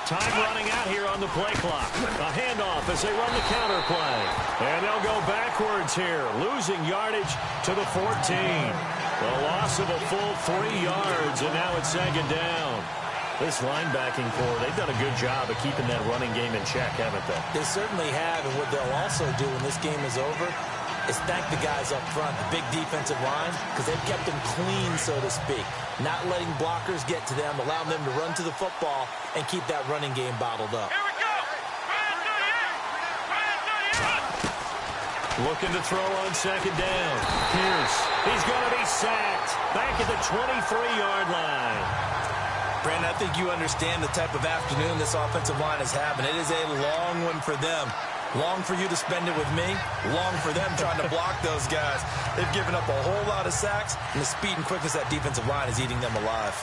Time running out here on the play clock. A handoff as they run the counter play. And they'll go backwards here, losing yardage to the 14. The loss of a full 3 yards, and now it's second down. This linebacking core, they've done a good job of keeping that running game in check, haven't they? They certainly have, and what they'll also do when this game is over is thank the guys up front, the big defensive line, because they've kept them clean, so to speak. Not letting blockers get to them, allowing them to run to the football and keep that running game bottled up. Here we go. Grand 38. Grand 38. Looking to throw on second down. Pierce, he's going to be sacked back at the 23-yard line. Brandon, I think you understand the type of afternoon this offensive line is having. It is a long one for them. Long for you to spend it with me. Long for them trying to block those guys. They've given up a whole lot of sacks, and the speed and quickness of that defensive line is eating them alive.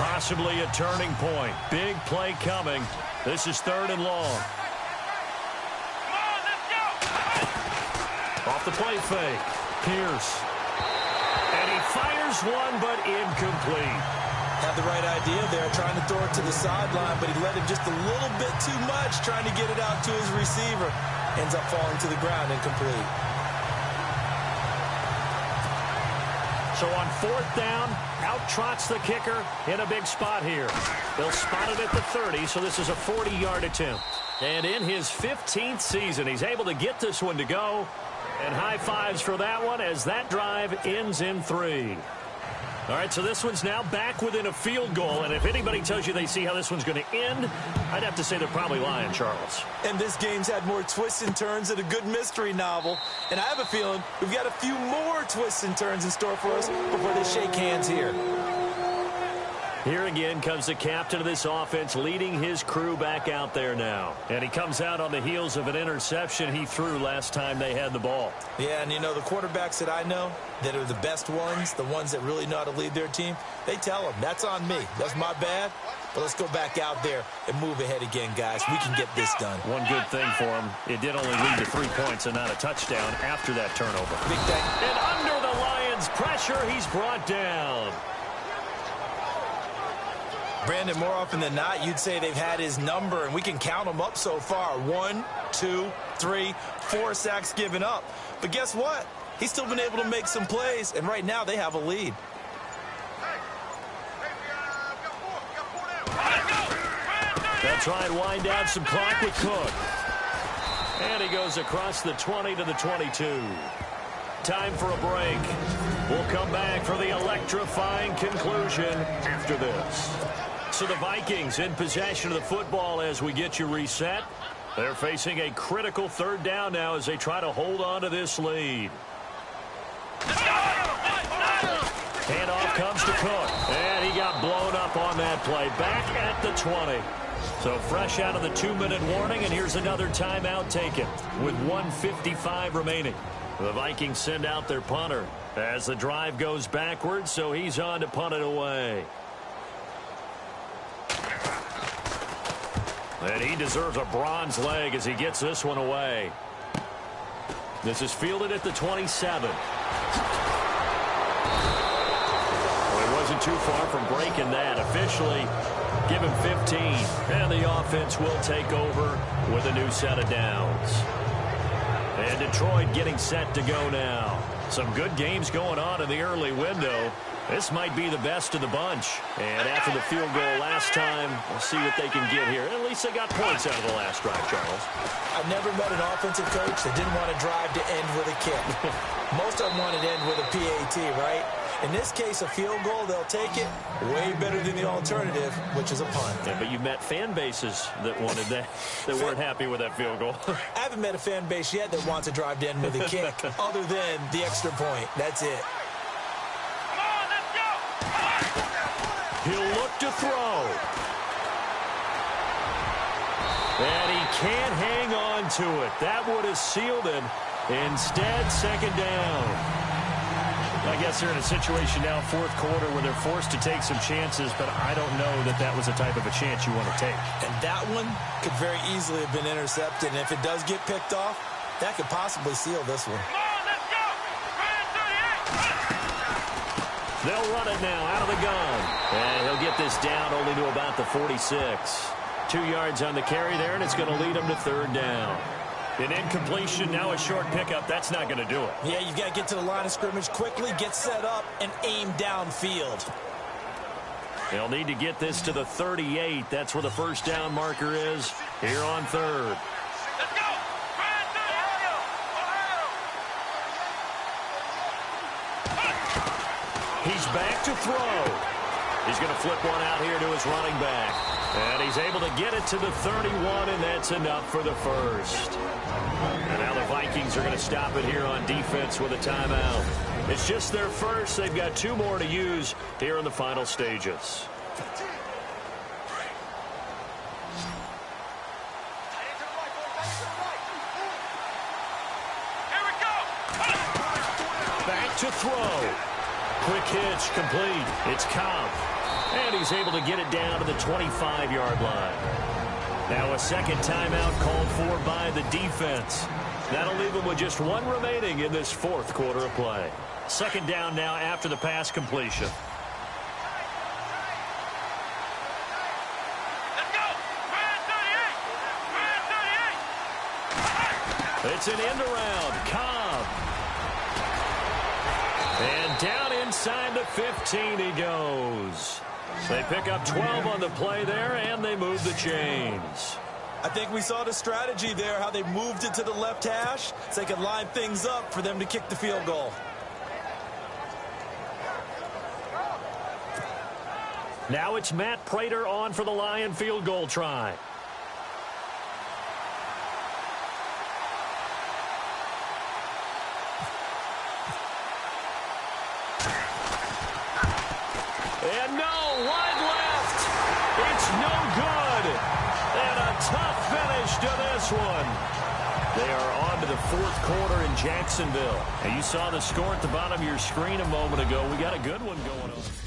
Possibly a turning point. Big play coming. This is third and long. Come on, let's go. Off the play fake. Pierce. And he fires one, but incomplete. Had the right idea there, trying to throw it to the sideline, but he let him just a little bit too much, trying to get it out to his receiver. Ends up falling to the ground, incomplete. So on fourth down, out trots the kicker in a big spot here. They'll spot it at the 30, so this is a 40-yard attempt. And in his 15th season, he's able to get this one to go. And high fives for that one as that drive ends in 3. All right, so this one's now back within a field goal. And if anybody tells you they see how this one's going to end, I'd have to say they're probably lying, Charles. And this game's had more twists and turns than a good mystery novel. And I have a feeling we've got a few more twists and turns in store for us before they shake hands here. Here again comes the captain of this offense leading his crew back out there now. And he comes out on the heels of an interception he threw last time they had the ball. Yeah, and you know, the quarterbacks that I know that are the best ones, the ones that really know how to lead their team, they tell them, that's on me. That's my bad. But let's go back out there and move ahead again, guys. We can get this done. One good thing for him, it did only lead to 3 points and not a touchdown after that turnover. Big thing. And under the Lions' pressure, he's brought down. Brandon, more often than not, you'd say they've had his number, and we can count them up so far. 1, 2, 3, 4 sacks given up. But guess what? He's still been able to make some plays, and right now they have a lead. They'll try and wind down some clock with Cook. And he goes across the 20 to the 22. Time for a break. We'll come back for the electrifying conclusion after this. So the Vikings in possession of the football as we get you reset. They're facing a critical third down now as they try to hold on to this lead. Handoff comes to Cook. And he got blown up on that play. Back at the 20. So fresh out of the 2-minute warning, and here's another timeout taken with 1:55 remaining. The Vikings send out their punter as the drive goes backwards, so he's on to punt it away. And he deserves a bronze leg as he gets this one away. This is fielded at the 27. Well, he wasn't too far from breaking that. Officially, give him 15. And the offense will take over with a new set of downs. And Detroit getting set to go now. Some good games going on in the early window. This might be the best of the bunch. And after the field goal last time, we'll see what they can get here. At least they got points out of the last drive, Charles. I've never met an offensive coach that didn't want to drive to end with a kick. Most of them wanted to end with a PAT, right? In this case, a field goal, they'll take it. Way better than the alternative, which is a punt. Yeah, but you've met fan bases that wanted that, that weren't happy with that field goal. I haven't met a fan base yet that wants to drive to end with a kick, other than the extra point. That's it. He'll look to throw. And he can't hang on to it. That would have sealed it. Instead, second down. I guess they're in a situation now, fourth quarter, where they're forced to take some chances, but I don't know that that was the type of a chance you want to take. And that one could very easily have been intercepted. And if it does get picked off, that could possibly seal this one. They'll run it now out of the gun. And he'll get this down only to about the 46. 2 yards on the carry there, and it's going to lead him to third down. An incompletion, now a short pickup. That's not going to do it. Yeah, you've got to get to the line of scrimmage quickly, get set up, and aim downfield. They'll need to get this to the 38. That's where the first down marker is here on third. Let's go! He's back to throw. He's going to flip one out here to his running back. And he's able to get it to the 31, and that's enough for the first. And now the Vikings are going to stop it here on defense with a timeout. It's just their first. They've got 2 more to use here in the final stages. Here we go! Back to throw. Quick hitch, complete. It's Cobb. And he's able to get it down to the 25-yard line. Now a second timeout called for by the defense. That'll leave them with just 1 remaining in this fourth quarter of play. Second down now after the pass completion. Let's go! 38! It's an end around. Cobb. And down inside the 15 he goes. They pick up 12 on the play there, and they move the chains. I think we saw the strategy there, how they moved it to the left hash so they could line things up for them to kick the field goal. Now it's Matt Prater on for the Lion field goal try. And no, wide one. They are on to the fourth quarter in Jacksonville. And you saw the score at the bottom of your screen a moment ago. We got a good one going on.